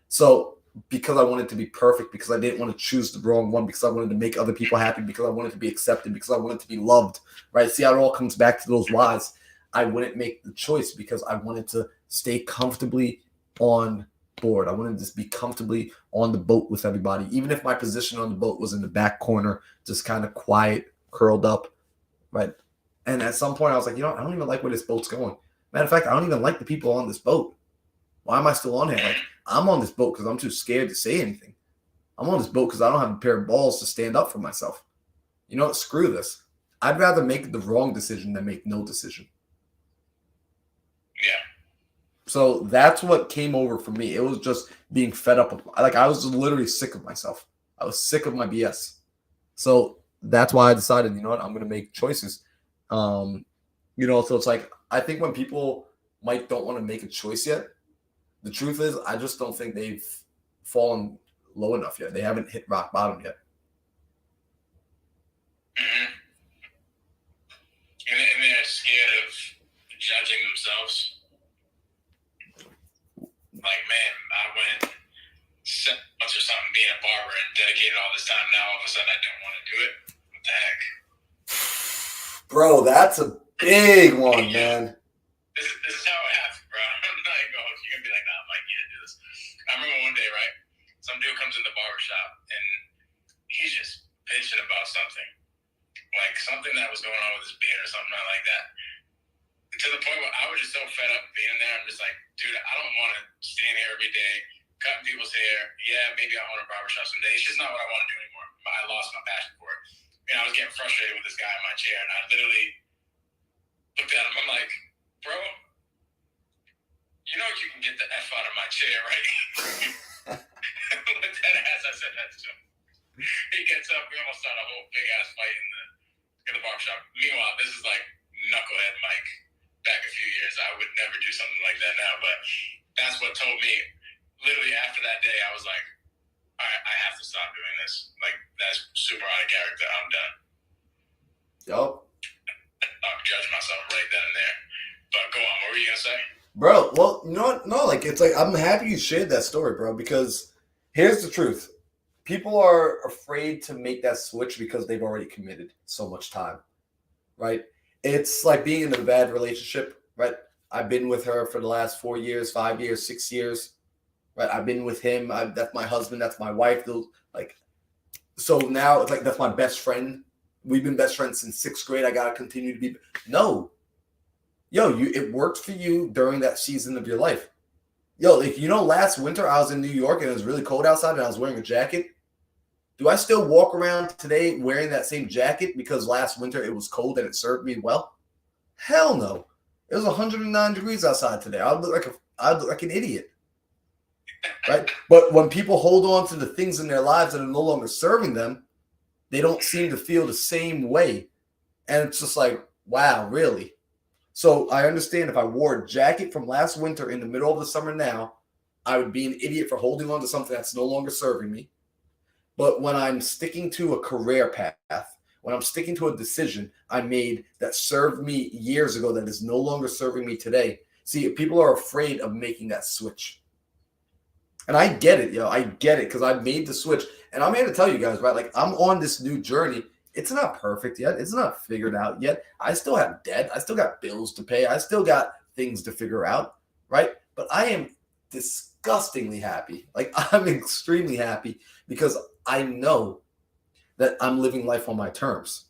So because I wanted to be perfect, because I didn't want to choose the wrong one, because I wanted to make other people happy, because I wanted to be accepted, because I wanted to be loved, right? See how it all comes back to those whys. I wouldn't make the choice because I wanted to stay comfortably on board. I wanted to just be comfortably on the boat with everybody, even if my position on the boat was in the back corner, just kind of quiet, curled up, right? And at some point I was like, I don't even like where this boat's going. Matter of fact, I don't even like the people on this boat. Why am I still on here? Like, I'm on this boat because I'm too scared to say anything. I'm on this boat because I don't have a pair of balls to stand up for myself. You know what? Screw this. I'd rather make the wrong decision than make no decision. Yeah. So that's what came over for me. It was just being fed up. Like I was literally sick of myself. I was sick of my BS. So that's why I decided, I'm going to make choices. So it's like, I think when people Mike don't want to make a choice yet. The truth is, I just don't think they've fallen low enough yet. They haven't hit rock bottom yet. Mm-hmm. And they're scared of judging themselves. Like, man, I went 7 months or something being a barber and dedicated all this time. Now all of a sudden I don't want to do it. What the heck? Bro, that's a big one, man. This is how it happens, bro. I'm not even going, you're going to be like, nah, Mike, you didn't do this. I remember one day, right? Some dude comes in the barbershop and he's just bitching about something. Like something that was going on with his beard or something like that. To the point where I was just so fed up being there. I'm just like, dude, I don't want to stand here every day, cutting people's hair. Yeah, maybe I own a barbershop someday. It's just not what I want to do anymore. I lost my passion for it. And I was getting frustrated with this guy in my chair, and I literally looked at him. I'm like, bro, you know you can get the F out of my chair, right? With that ass, I said that to him. He gets up. We almost start a whole big-ass fight in the barbershop. Meanwhile, this is like knucklehead Mike back a few years. I would never do something like that now, but that's what told me. Literally after that day, I was like, all right, I have to stop doing this. Like, that's super out of character. I'm done. Yup. I'll judge myself right then and there. But go on, what were you going to say? Bro, well, you know what? No, like, it's like, I'm happy you shared that story, bro, because here's the truth. People are afraid to make that switch because they've already committed so much time, right? It's like being in a bad relationship, right? I've been with her for the last 4 years, 5 years, 6 years, right? I've been with him. That's my husband. That's my wife. Like, so now it's like that's my best friend. We've been best friends since 6th grade. I gotta continue to be. No, yo, it worked for you during that season of your life. Yo, like, you know, last winter I was in New York and it was really cold outside and I was wearing a jacket. Do I still walk around today wearing that same jacket because last winter it was cold and it served me well? Hell no. It was 109 degrees outside today. I'd look like an idiot. Right? But when people hold on to the things in their lives that are no longer serving them, they don't seem to feel the same way. And it's just like, wow, really? So I understand if I wore a jacket from last winter in the middle of the summer now, I would be an idiot for holding on to something that's no longer serving me. But when I'm sticking to a career path, when I'm sticking to a decision I made that served me years ago that is no longer serving me today, see, people are afraid of making that switch. And I get it, yo. I get it because I made the switch. And I'm here to tell you guys, right? Like, I'm on this new journey. It's not perfect yet. It's not figured out yet. I still have debt. I still got bills to pay. I still got things to figure out, right? But I am disgustingly happy. Like, I'm extremely happy because I know that I'm living life on my terms.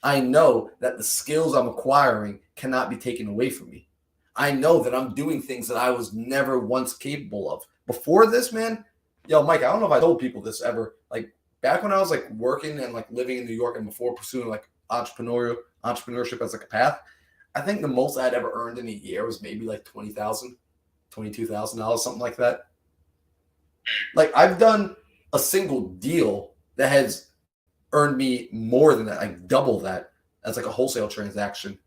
I know that the skills I'm acquiring cannot be taken away from me. I know that I'm doing things that I was never once capable of. Before this, man, yo, Mike, I don't know if I told people this ever. Like, back when I was like working and like living in New York and before pursuing like entrepreneurship as like a path, I think the most I'd ever earned in a year was maybe like $20,000, $22,000, something like that. Like, I've done a single deal that has earned me more than that, like double that, as like a wholesale transaction,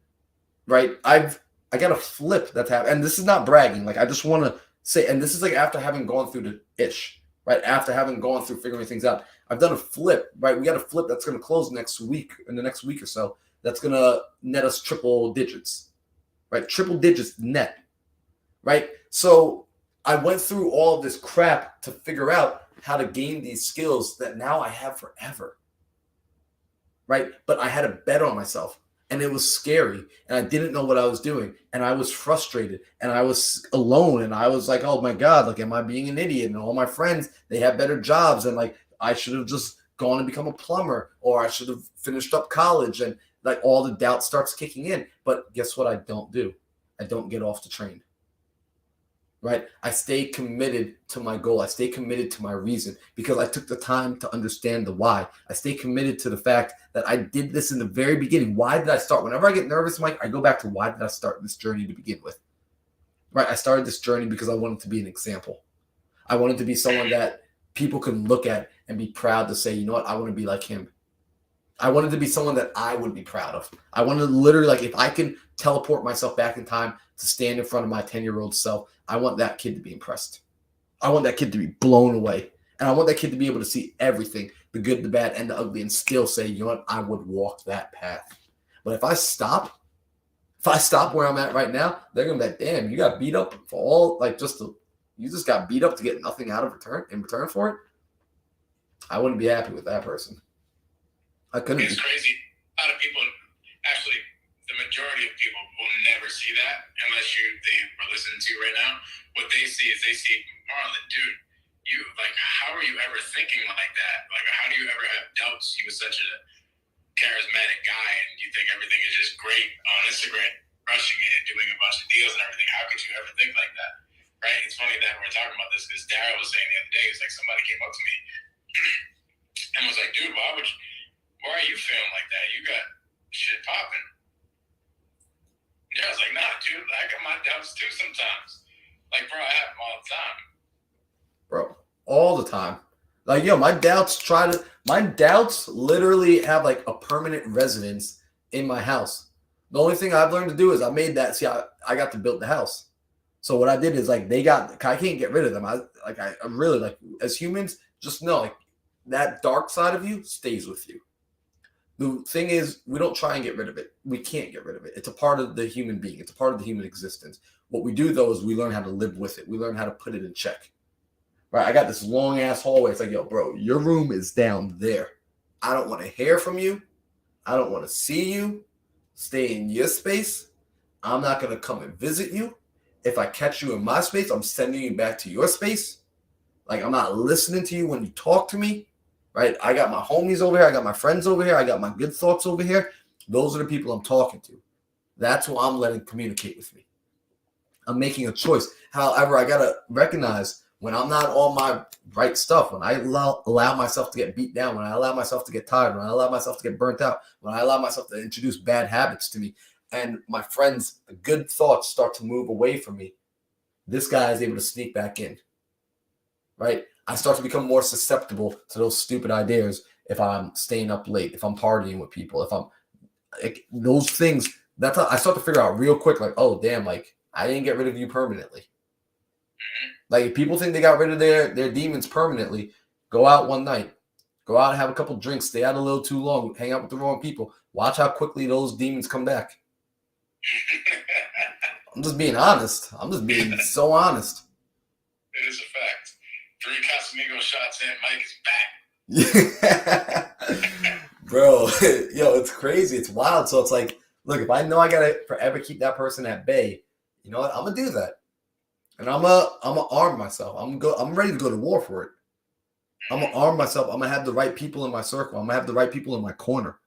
right? I got a flip that's happened, and this is not bragging. Like, I just want to say, and this is like after having gone through the ish, right? After having gone through figuring things out, I've done a flip, right? We got a flip that's going to close next week, in the next week or so. That's going to net us triple digits, right? Triple digits net, right? So I went through all of this crap to figure out how to gain these skills that now I have forever, right? But I had to bet on myself, and it was scary, and I didn't know what I was doing, and I was frustrated, and I was alone, and I was like, oh my God, like, am I being an idiot? And all my friends, they have better jobs, and like, I should have just gone and become a plumber, or I should have finished up college, and like all the doubt starts kicking in. But guess what I don't do? I don't get off the train. Right? I stay committed to my goal. I stay committed to my reason because I took the time to understand the why. I stay committed to the fact that I did this in the very beginning. Why did I start? Whenever I get nervous, Mike, I go back to why did I start this journey to begin with? Right? I started this journey because I wanted to be an example. I wanted to be someone that people can look at and be proud to say, you know what? I want to be like him. I wanted to be someone that I would be proud of. I wanted to literally, like, if I can teleport myself back in time to stand in front of my 10-year-old self, I want that kid to be impressed. I want that kid to be blown away. And I want that kid to be able to see everything, the good, the bad, and the ugly, and still say, you know what, I would walk that path. But if I stop where I'm at right now, they're gonna be like, damn, you got beat up for all, like, you just got beat up to get nothing out of return for it. I wouldn't be happy with that person. I couldn't. It's crazy. A lot of people, actually, the majority of people will never see that unless they were listening to you right now. What they see is Marlon, dude, you, like, how are you ever thinking like that? Like, how do you ever have doubts? You were such a charismatic guy and you think everything is just great on Instagram, crushing it and doing a bunch of deals and everything. How could you ever think like that? Right? It's funny that we're talking about this because Daryl was saying the other day, it's like somebody came up to me and was like, dude, why are you feeling like that? You got shit popping. Yeah, I was like, nah, dude, I got my doubts too sometimes. Like, bro, I have them all the time. Bro, all the time. Like, yo, my doubts literally have like a permanent residence in my house. The only thing I've learned to do is I made that. See, I got to build the house. So what I did is, like, I can't get rid of them. I'm really, like, as humans, just know, like, that dark side of you stays with you. The thing is, we don't try and get rid of it. We can't get rid of it. It's a part of the human being. It's a part of the human existence. What we do, though, is we learn how to live with it. We learn how to put it in check. Right? I got this long-ass hallway. It's like, yo, bro, your room is down there. I don't want to hear from you. I don't want to see you. Stay in your space. I'm not going to come and visit you. If I catch you in my space, I'm sending you back to your space. Like, I'm not listening to you when you talk to me. Right? I got my homies over here. I got my friends over here. I got my good thoughts over here. Those are the people I'm talking to. That's who I'm letting communicate with me. I'm making a choice. However, I got to recognize when I'm not on my right stuff, when I allow myself to get beat down, when I allow myself to get tired, when I allow myself to get burnt out, when I allow myself to introduce bad habits to me, and my friends, the good thoughts start to move away from me, this guy is able to sneak back in. Right? I start to become more susceptible to those stupid ideas if I'm staying up late, if I'm partying with people, if I'm like, those things. That's how I start to figure out real quick, like, oh, damn, like, I didn't get rid of you permanently. Like, if people think they got rid of their demons permanently, go out one night, go out and have a couple drinks, stay out a little too long, hang out with the wrong people. Watch how quickly those demons come back. I'm just being honest. I'm just being so honest. It is a fact. 3 Casamigos shots in, Mike is back. Bro, yo, it's crazy. It's wild. So it's like, look, if I know I gotta forever keep that person at bay, you know what? I'm gonna do that, and I'm gonna arm myself. I'm ready to go to war for it. I'm gonna arm myself. I'm gonna have the right people in my circle. I'm gonna have the right people in my corner.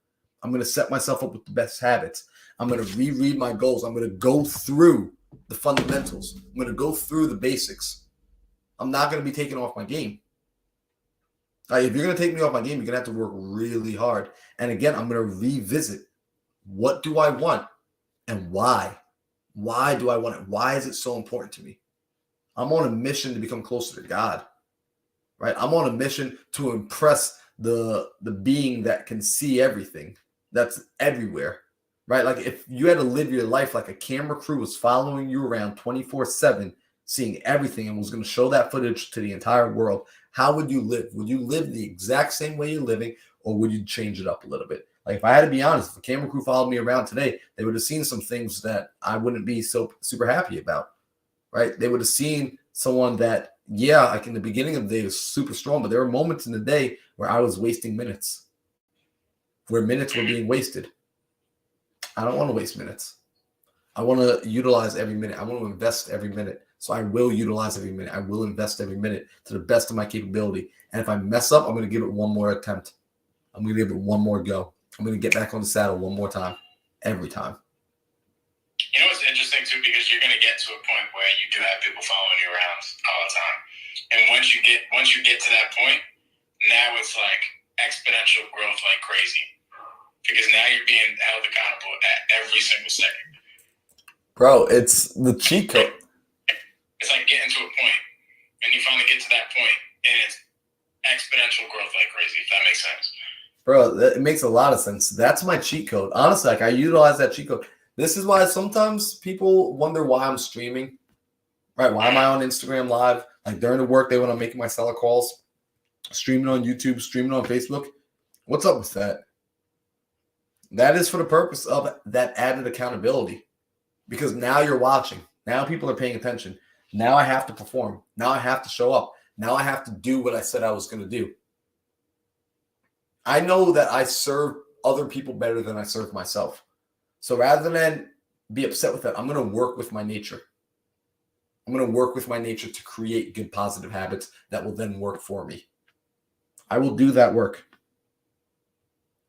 I'm gonna set myself up with the best habits. I'm gonna reread my goals. I'm gonna go through the fundamentals. I'm gonna go through the basics. I'm not going to be taken off my game. Like, if you're going to take me off my game, you're going to have to work really hard. And again, I'm going to revisit, what do I want and why? Why do I want it? Why is it so important to me? I'm on a mission to become closer to God, right? I'm on a mission to impress the being that can see everything, that's everywhere, right? Like, if you had to live your life like a camera crew was following you around 24/7, seeing everything, and was going to show that footage to the entire world, how would you live? Would you live the exact same way you're living, or would you change it up a little bit? Like, if I had to be honest, if the camera crew followed me around today, they would have seen some things that I wouldn't be so super happy about, right? They would have seen someone that, yeah, like in the beginning of the day was super strong, but there were moments in the day where I was wasting minutes, where minutes were being wasted. I don't want to waste minutes. I want to utilize every minute. I want to invest every minute. So I will utilize every minute. I will invest every minute to the best of my capability. And if I mess up, I'm going to give it one more attempt. I'm going to give it one more go. I'm going to get back on the saddle one more time, every time. You know what's interesting too, because you're going to get to a point where you do have people following you around all the time. And once you get to that point, now it's like exponential growth like crazy. Because now you're being held accountable at every single second. Bro, it's the cheat code. It's like getting to a point, and you finally get to that point, and it's exponential growth like crazy, if that makes sense. Bro, it makes a lot of sense. That's my cheat code. Honestly, like I utilize that cheat code. This is why sometimes people wonder why I'm streaming. Right? Why am I on Instagram Live? Like during the workday when I'm making my seller calls, streaming on YouTube, streaming on Facebook. What's up with that? That is for the purpose of that added accountability. Because now you're watching. Now people are paying attention. Now I have to perform. Now I have to show up. Now I have to do what I said I was going to do. I know that I serve other people better than I serve myself. So rather than be upset with that, I'm going to work with my nature. I'm going to work with my nature to create good, positive habits that will then work for me. I will do that work.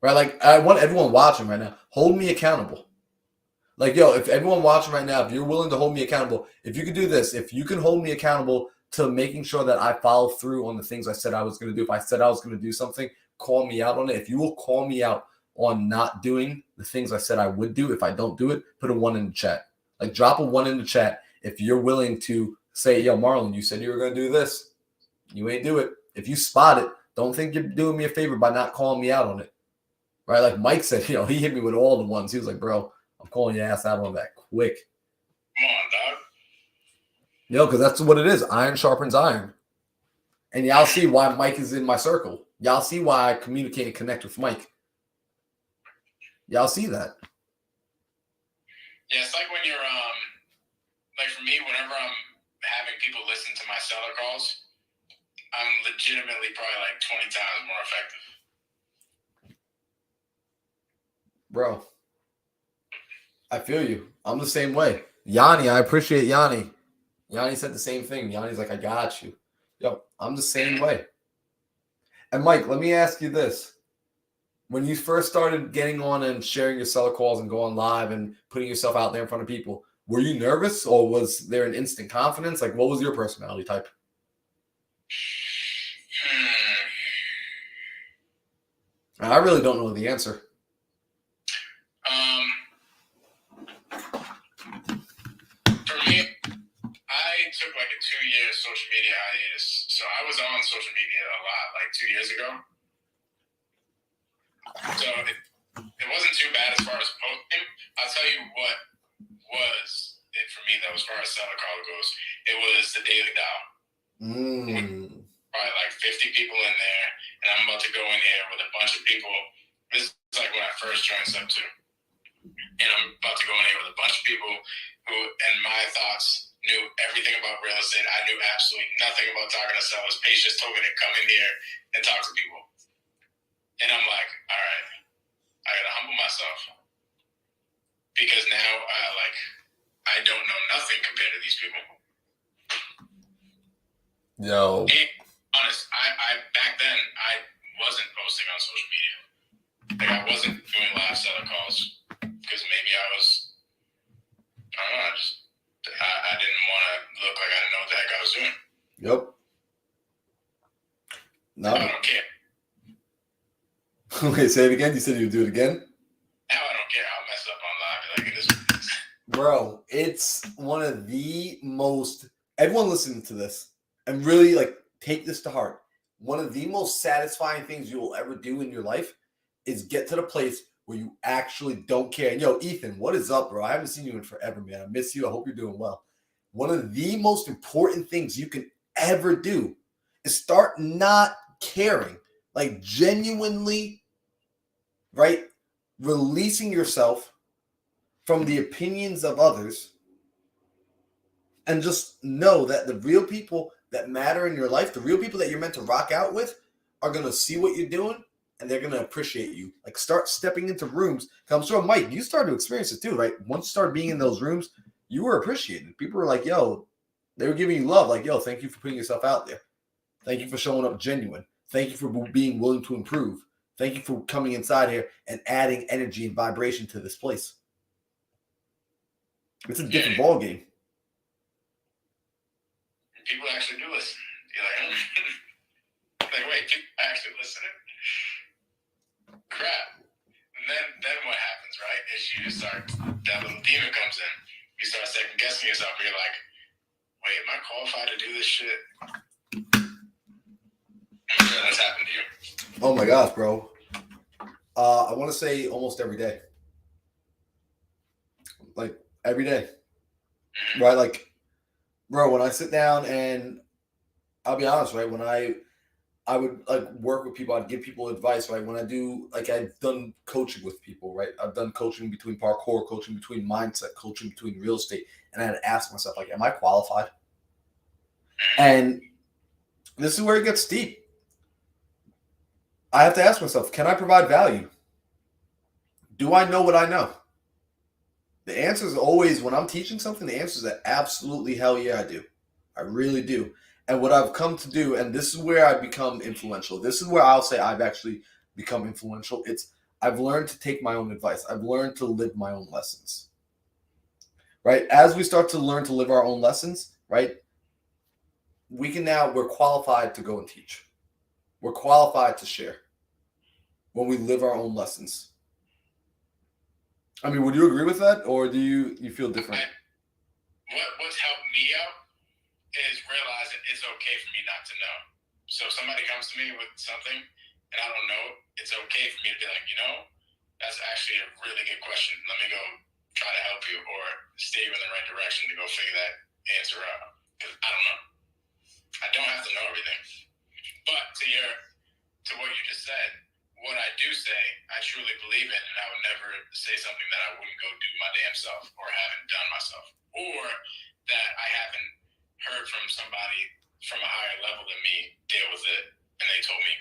Right? Like, I want everyone watching right now, hold me accountable. Like, yo, if everyone watching right now, if you're willing to hold me accountable, if you could do this, if you can hold me accountable to making sure that I follow through on the things I said I was going to do, if I said I was going to do something, call me out on it. If you will call me out on not doing the things I said I would do, if I don't do it, put a 1 in the chat. Like, drop a 1 in the chat if you're willing to say, yo, Marlon, you said you were going to do this. You ain't do it. If you spot it, don't think you're doing me a favor by not calling me out on it. Right? Like Mike said, he hit me with all the ones. He was like, bro, I'm calling your ass out on that quick. Come on, dog. Because that's what it is. Iron sharpens iron. And y'all see why Mike is in my circle. Y'all see why I communicate and connect with Mike. Y'all see that. Yeah, it's like when you're, like for me, whenever I'm having people listen to my seller calls, I'm legitimately probably like 20 times more effective. Bro, I feel you. I'm the same way. Yanni, I appreciate Yanni. Yanni said the same thing. Yanni's like, I got you. Yo, I'm the same way. And Mike, let me ask you this. When you first started getting on and sharing your seller calls and going live and putting yourself out there in front of people, were you nervous or was there an instant confidence? Like, what was your personality type? I really don't know the answer. For me, I took like a 2-year social media hiatus. So I was on social media a lot like 2 years ago. So it wasn't too bad as far as posting. I'll tell you what was it for me though, as far as seller call goes. It was the Daily Dial. Probably like 50 people in there, and I'm about to go in here with a bunch of people. This is like when I first joined Sub 2. And I'm about to go in here with a bunch of people who, in my thoughts, knew everything about real estate. I knew absolutely nothing about talking to sellers. Paige just told me to come in here and talk to people. And I'm like, all right, I got to humble myself. Because now, I don't know nothing compared to these people. Yo. And honest, I back then, I wasn't posting on social media. Like, I wasn't doing live seller calls. Because maybe I was, I don't know, I didn't want to look like I didn't know what the heck I was doing. Yep. No. Now I don't care. Okay, say it again. You said you would do it again? Now I don't care. I'll mess up on live. Like, it is what it is. Bro, it's one of the most, everyone listening to this, and really like take this to heart. One of the most satisfying things you will ever do in your life is get to the place where you actually don't care. And yo, Ethan, what is up, bro? I haven't seen you in forever, man. I miss you. I hope you're doing well. One of the most important things you can ever do is start not caring. Like genuinely, right? Releasing yourself from the opinions of others and just know that the real people that matter in your life, the real people that you're meant to rock out with are going to see what you're doing and they're going to appreciate you. Like start stepping into rooms. I'm sure, Mike, you started to experience it too, right? Once you started being in those rooms, you were appreciated. People were like, yo, they were giving you love. Like, yo, thank you for putting yourself out there. Thank you for showing up genuine. Thank you for being willing to improve. Thank you for coming inside here and adding energy and vibration to this place. It's a different ball game. People actually do listen. You're like, wait, people actually listening? Crap. And then what happens, right? Is you just start, that little demon comes in. You start second guessing yourself. And you're like, wait, am I qualified to do this shit? I'm sure that's happened to you. Oh my gosh, bro. I want to say almost every day. Like every day. Right? Like, bro, when I sit down and I'll be honest, right? When I would like work with people, I'd give people advice, right? When I do, like, I've done coaching with people, right? I've done coaching between parkour, coaching between mindset, coaching between real estate. And I'd ask myself, like, am I qualified? And this is where it gets deep. I have to ask myself, can I provide value? Do I know what I know? The answer is always, when I'm teaching something, the answer is that absolutely, hell yeah, I do. I really do. And what I've come to do, and this is where I become influential. This is where I'll say I've actually become influential. I've learned to take my own advice. I've learned to live my own lessons. Right? As we start to learn to live our own lessons, right? We're qualified to go and teach. We're qualified to share when we live our own lessons. I mean, would you agree with that, or do you feel different? What's helped me out is realizing it's okay for me not to know. So if somebody comes to me with something and I don't know, it's okay for me to be like, that's actually a really good question. Let me go try to help you or steer you in the right direction to go figure that answer out. Because I don't know. I don't have to know everything. But to what you just said, what I do say, I truly believe in, and I would never say something that I wouldn't go do my damn self or haven't done myself, or that I haven't heard from somebody from a higher level than me deal with it, and they told me.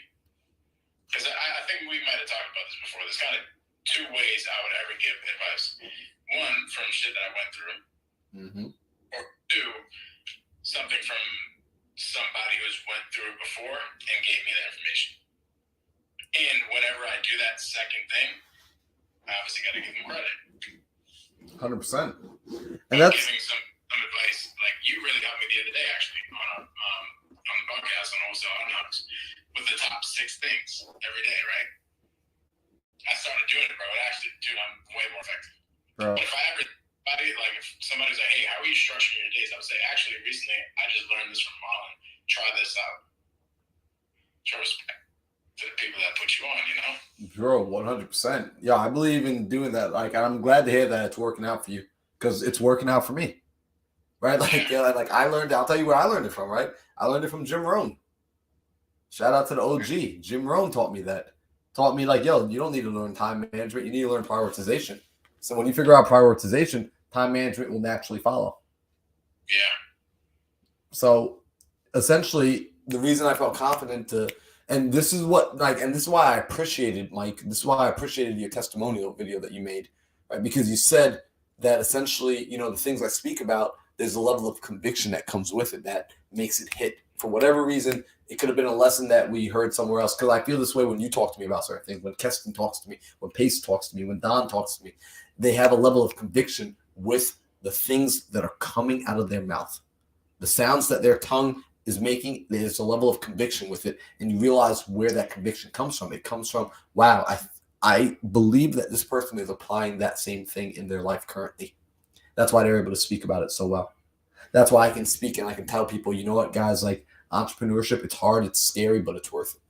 Because I think we might have talked about this before. There's kind of two ways I would ever give advice. One, from shit that I went through, or two, something from somebody who's went through it before and gave me the information. And whenever I do that second thing, I obviously got to give them credit. 100%. And that's giving some advice. Like, you really helped me the other day, actually, on the podcast on Wholesale Hard Knocks with the top 6 things every day, right? I started doing it, bro. I'm way more effective. Bro. But if somebody's like, hey, how are you structuring your days? I would say, actually, recently, I just learned this from Marlon. Try this out. Show respect to the people that put you on, Bro, 100%. Yeah, I believe in doing that. Like, I'm glad to hear that it's working out for you, because it's working out for me. Right? Like, like I learned, I'll tell you where I learned it from, right? I learned it from Jim Rohn. Shout out to the OG. Jim Rohn taught me that. Taught me, like, yo, you don't need to learn time management. You need to learn prioritization. So when you figure out prioritization, time management will naturally follow. Yeah. So essentially, the reason I felt confident and this is why I appreciated, Mike, this is why I appreciated your testimonial video that you made, right? Because you said that essentially, the things I speak about, there's a level of conviction that comes with it that makes it hit. For whatever reason, it could have been a lesson that we heard somewhere else. Because I feel this way when you talk to me about certain things, when Keston talks to me, when Pace talks to me, when Don talks to me, they have a level of conviction with the things that are coming out of their mouth. The sounds that their tongue is making, there's a level of conviction with it, and you realize where that conviction comes from. It comes from, wow, I believe that this person is applying that same thing in their life currently. That's why they're able to speak about it so well. That's why I can speak and I can tell people, you know what, guys, like, entrepreneurship, it's hard, it's scary, but it's worth it.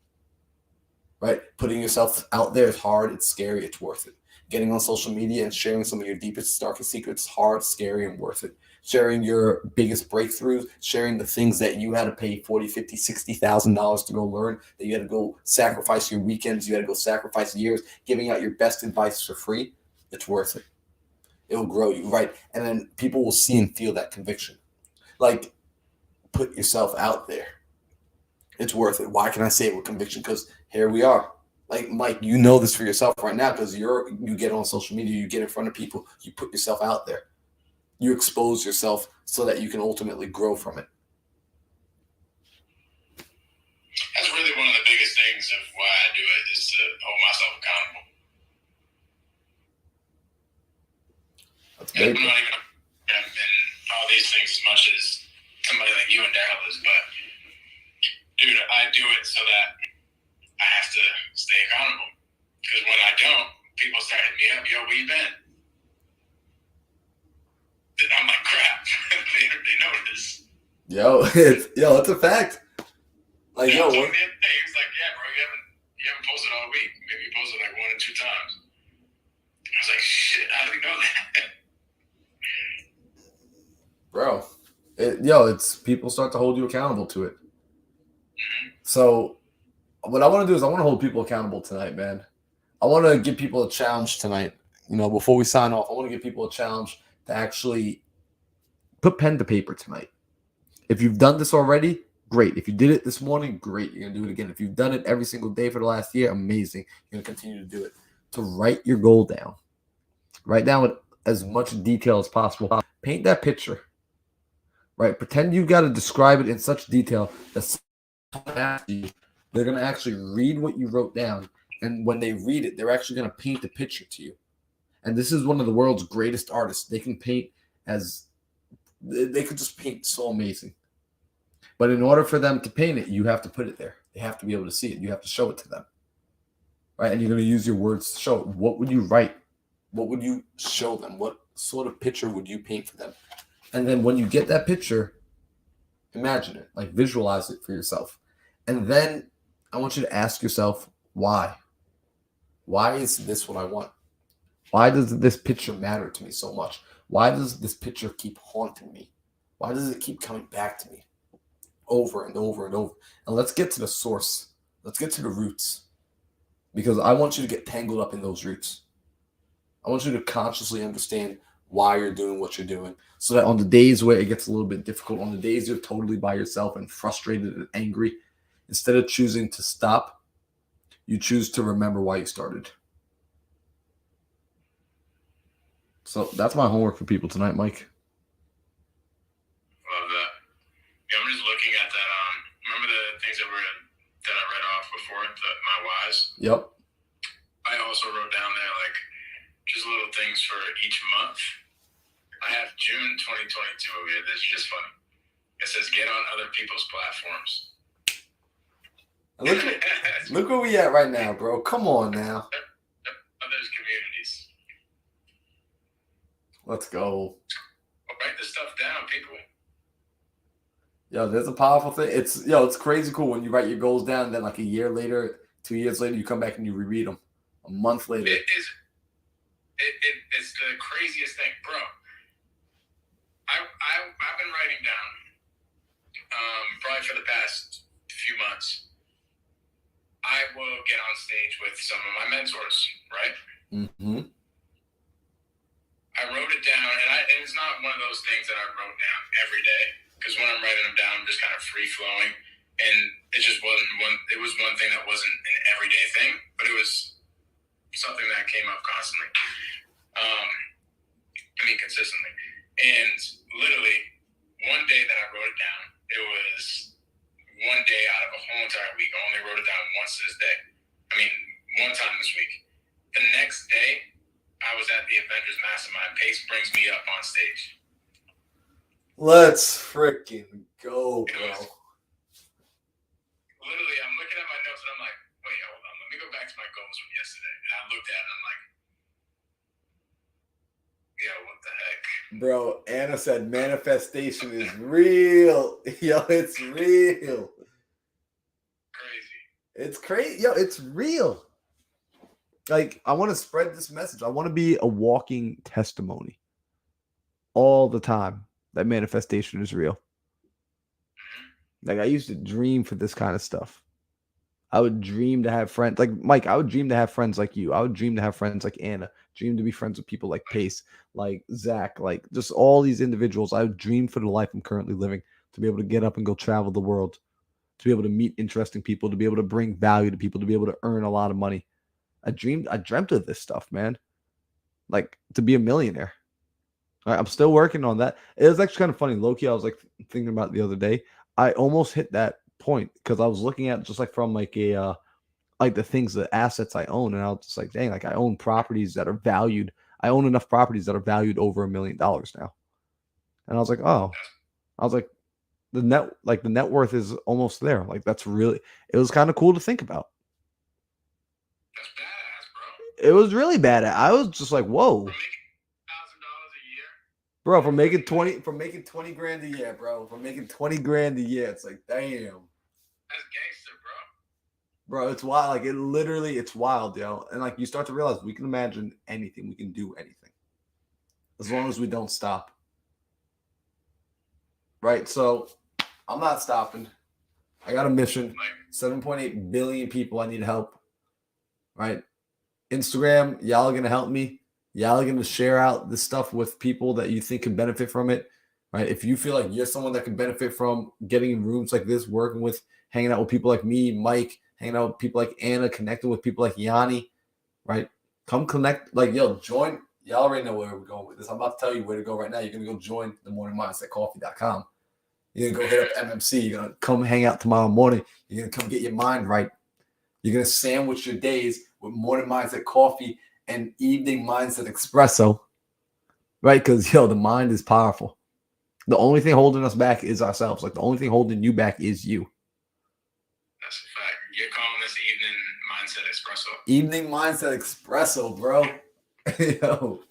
Right? Putting yourself out there is hard, it's scary, it's worth it. Getting on social media and sharing some of your deepest, darkest secrets is hard, scary, and worth it. Sharing your biggest breakthroughs, sharing the things that you had to pay $40,000, $50,000, $60,000 to go learn, that you had to go sacrifice your weekends, you had to go sacrifice years, giving out your best advice for free, it's worth it. It will grow you, right? And then people will see and feel that conviction. Like, put yourself out there. It's worth it. Why can I say it with conviction? Because here we are. Like, Mike, you know this for yourself right now, because you get on social media, you get in front of people, you put yourself out there. You expose yourself so that you can ultimately grow from it. That's really one of the biggest things of why I do it, is to hold myself accountable. That's great. I'm not even in all these things as much as somebody like you and Daryl is, but dude, I do it so that I have to stay accountable. Because when I don't, people start hitting me up, yo, where you been? And I'm like, crap. they notice. It's a fact. Like, yo, what? The other day, he was like, yeah, bro, you haven't posted all week. Maybe you posted like 1 or 2 times. times. I was like, shit, how do we know that? Bro, it's people start to hold you accountable to it. Mm-hmm. So what I want to do is I want to hold people accountable tonight, man. I want to give people a challenge tonight. Before we sign off, I want to give people a challenge to actually put pen to paper tonight. If you've done this already, great. If you did it this morning, great. You're going to do it again. If you've done it every single day for the last year, amazing. You're going to continue to do it. To write your goal down. Write down with as much detail as possible. Paint that picture. Right? Pretend you've got to describe it in such detail that they're going to actually read what you wrote down. And when they read it, they're actually going to paint the picture to you. And this is one of the world's greatest artists. They can paint they could just paint so amazing. But in order for them to paint it, you have to put it there. They have to be able to see it. You have to show it to them. Right? And you're going to use your words to show it. What would you write? What would you show them? What sort of picture would you paint for them? And then when you get that picture, imagine it. Like visualize it for yourself. And then I want you to ask yourself, why? Why is this what I want? Why does this picture matter to me so much? Why does this picture keep haunting me? Why does it keep coming back to me over and over and over? And let's get to the source. Let's get to the roots. Because I want you to get tangled up in those roots. I want you to consciously understand why you're doing what you're doing. So that on the days where it gets a little bit difficult, on the days you're totally by yourself and frustrated and angry, instead of choosing to stop, you choose to remember why you started. So that's my homework for people tonight, Mike. Love that. Yeah, I'm just looking at that. Remember the things that I read off before, my whys? Yep. I also wrote down there like just little things for each month. I have June 2022 over here. This is just funny. It says get on other people's platforms. Look where we at right now, bro. Come on now. Others' communities. Let's go. Write this stuff down, people. Yo, there's a powerful thing. It's crazy cool when you write your goals down. Then like a year later, 2 years later, you come back and you reread them. A month later. It's the craziest thing, bro. I've been writing down probably for the past few months. I will get on stage with some of my mentors, right? Mm-hmm. I wrote it down, and it's not one of those things that I wrote down every day, because when I'm writing them down, I'm just kind of free flowing, and it just wasn't one. It was one thing that wasn't an everyday thing, but it was something that came up constantly. Consistently, and literally one day that I wrote it down, it was one day out of a whole entire week. I only wrote it down once this day. One time this week. The next day, I was at the Avengers Mastermind. Pace brings me up on stage. Let's freaking go, bro. Literally, I'm looking at my notes and I'm like, wait, hold on. Let me go back to my goals from yesterday. And I looked at it and I'm like, yo, what the heck? Bro, Anna said manifestation is real. Yo, it's real. Crazy. It's crazy. Yo, it's real. Like, I want to spread this message. I want to be a walking testimony all the time that manifestation is real. Like, I used to dream for this kind of stuff. I would dream to have friends like Mike. I would dream to have friends like you. I would dream to have friends like Anna. Dream to be friends with people like Pace, like Zach, like just all these individuals. I would dream for the life I'm currently living, to be able to get up and go travel the world, to be able to meet interesting people, to be able to bring value to people, to be able to earn a lot of money. I dreamt of this stuff, man. Like, to be a millionaire. I'm still working on that. It was actually kind of funny. Low-key, I was like thinking about it the other day. I almost hit that point because I was looking at just like from like a like the things, the assets I own, and I was just like, dang, like I own properties that are valued. I own enough properties that are valued over $1 million now. And I was like, the net worth is almost there. Like, that's really, it was kind of cool to think about. That's badass, bro. It was really badass. I was just like, whoa. From making $1,000 a year, bro. From making 20 grand a year, bro. From making 20 grand a year, it's like, damn. That's gangster, bro. Bro, it's wild. Like, it's wild, yo. And like, you start to realize we can imagine anything. We can do anything as long as we don't stop. Right? So I'm not stopping. I got a mission. 7.8 billion people I need help. Right? Instagram, y'all are going to help me. Y'all are going to share out this stuff with people that you think can benefit from it. Right? If you feel like you're someone that can benefit from getting in rooms like this, working with, hanging out with people like me, Mike, hanging out with people like Anna, connecting with people like Yanni, right? Come connect. Like, yo, join. Y'all already know where we're going with this. I'm about to tell you where to go right now. You're going to go join the morningmindsetcoffee.com. You're going to go hit up MMC. You're going to come hang out tomorrow morning. You're going to come get your mind right. You're going to sandwich your days with morning mindset coffee and evening mindset espresso, right? Because, yo, the mind is powerful. The only thing holding us back is ourselves. Like, the only thing holding you back is you. That's a fact. You're calling this Evening evening mindset espresso? mindset espresso, bro. Yo,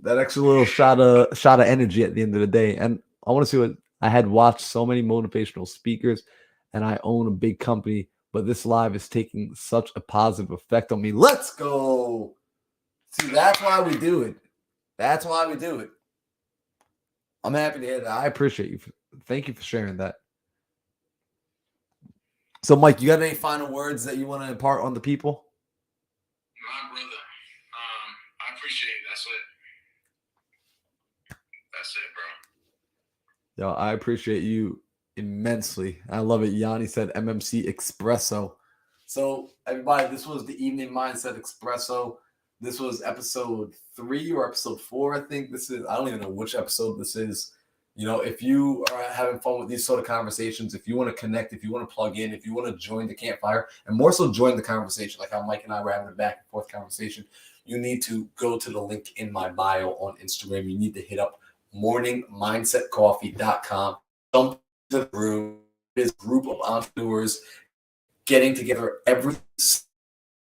that extra little shot of energy at the end of the day. And I want to see what I had watched so many motivational speakers, and I own a big company, but this live is taking such a positive effect on me. Let's go. See, that's why we do it. That's why we do it. I'm happy to hear that. I appreciate you. Thank you for sharing that. So, Mike, you got any final words that you want to impart on the people? My brother, I appreciate it. That's it, bro. Yo, I appreciate you immensely. I love it. Yanni said MMC Espresso. So, everybody, this was the Evening Mindset Espresso. This was episode 3 or episode 4, I think. This is, I don't even know which episode this is. You know, if you are having fun with these sort of conversations, if you want to connect, if you want to plug in, if you want to join the campfire, and more so join the conversation, like how Mike and I were having a back and forth conversation, you need to go to the link in my bio on Instagram. You need to hit up morningmindsetcoffee.com. Jump to the room. This group of entrepreneurs getting together every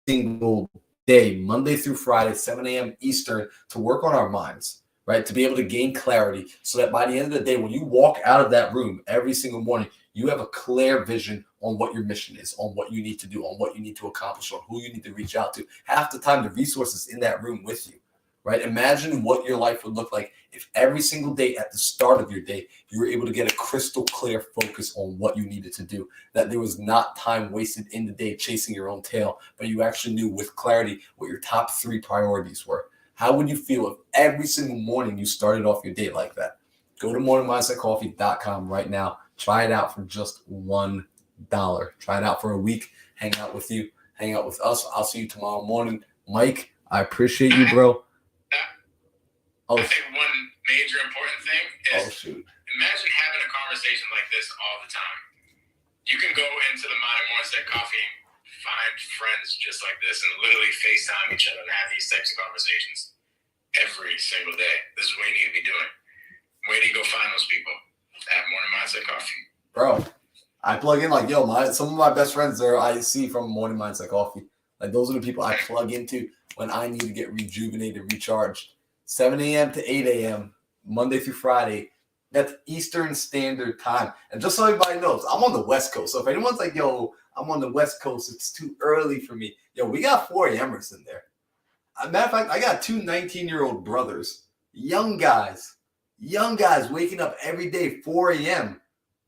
single day, Monday through Friday, 7 a.m. Eastern, to work on our minds. Right, to be able to gain clarity so that by the end of the day, when you walk out of that room every single morning, you have a clear vision on what your mission is, on what you need to do, on what you need to accomplish, on who you need to reach out to. Half the time, the resources in that room with you, right? Imagine what your life would look like if every single day at the start of your day, you were able to get a crystal clear focus on what you needed to do, that there was not time wasted in the day chasing your own tail, but you actually knew with clarity what your top 3 priorities were. How would you feel if every single morning you started off your day like that? Go to morningmindsetcoffee.com right now. Try it out for just $1. Try it out for a week. Hang out with you. Hang out with us. I'll see you tomorrow morning. Mike, I appreciate you, bro. I think one major important thing is imagine having a conversation like this all the time. You can go into the Modern Mindset Coffee, find friends just like this, and literally FaceTime each other and have these types of conversations every single day. This is what you need to be doing. Where do you go find those people? At Morning Mindset Coffee. Bro, I plug in like, yo, some of my best friends there I see from Morning Mindset Coffee. Like, those are the people I plug into when I need to get rejuvenated, recharged. 7 a.m. to 8 a.m., Monday through Friday. That's Eastern Standard Time. And just so everybody knows, I'm on the West Coast. So if anyone's like, yo, I'm on the West Coast, it's too early for me. Yo, we got 4 a.m.ers in there. As a matter of fact, I got 2 19-year-old brothers, young guys waking up every day 4 a.m.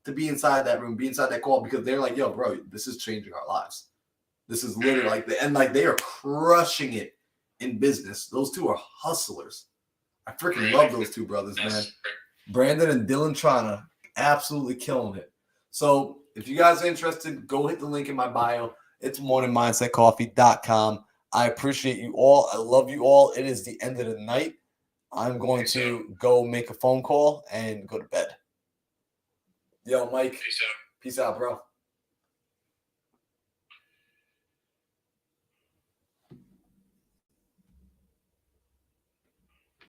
to be inside that room, be inside that call, because they're like, yo, bro, this is changing our lives. This is literally like they are crushing it in business. Those 2 are hustlers. I freaking love those 2 brothers, man. Brandon and Dylan Trana, absolutely killing it. So if you guys are interested, go hit the link in my bio. It's morningmindsetcoffee.com. I appreciate you all. I love you all. It is the end of the night. I'm going to go make a phone call and go to bed. Yo, Mike. Peace out. Peace out, bro.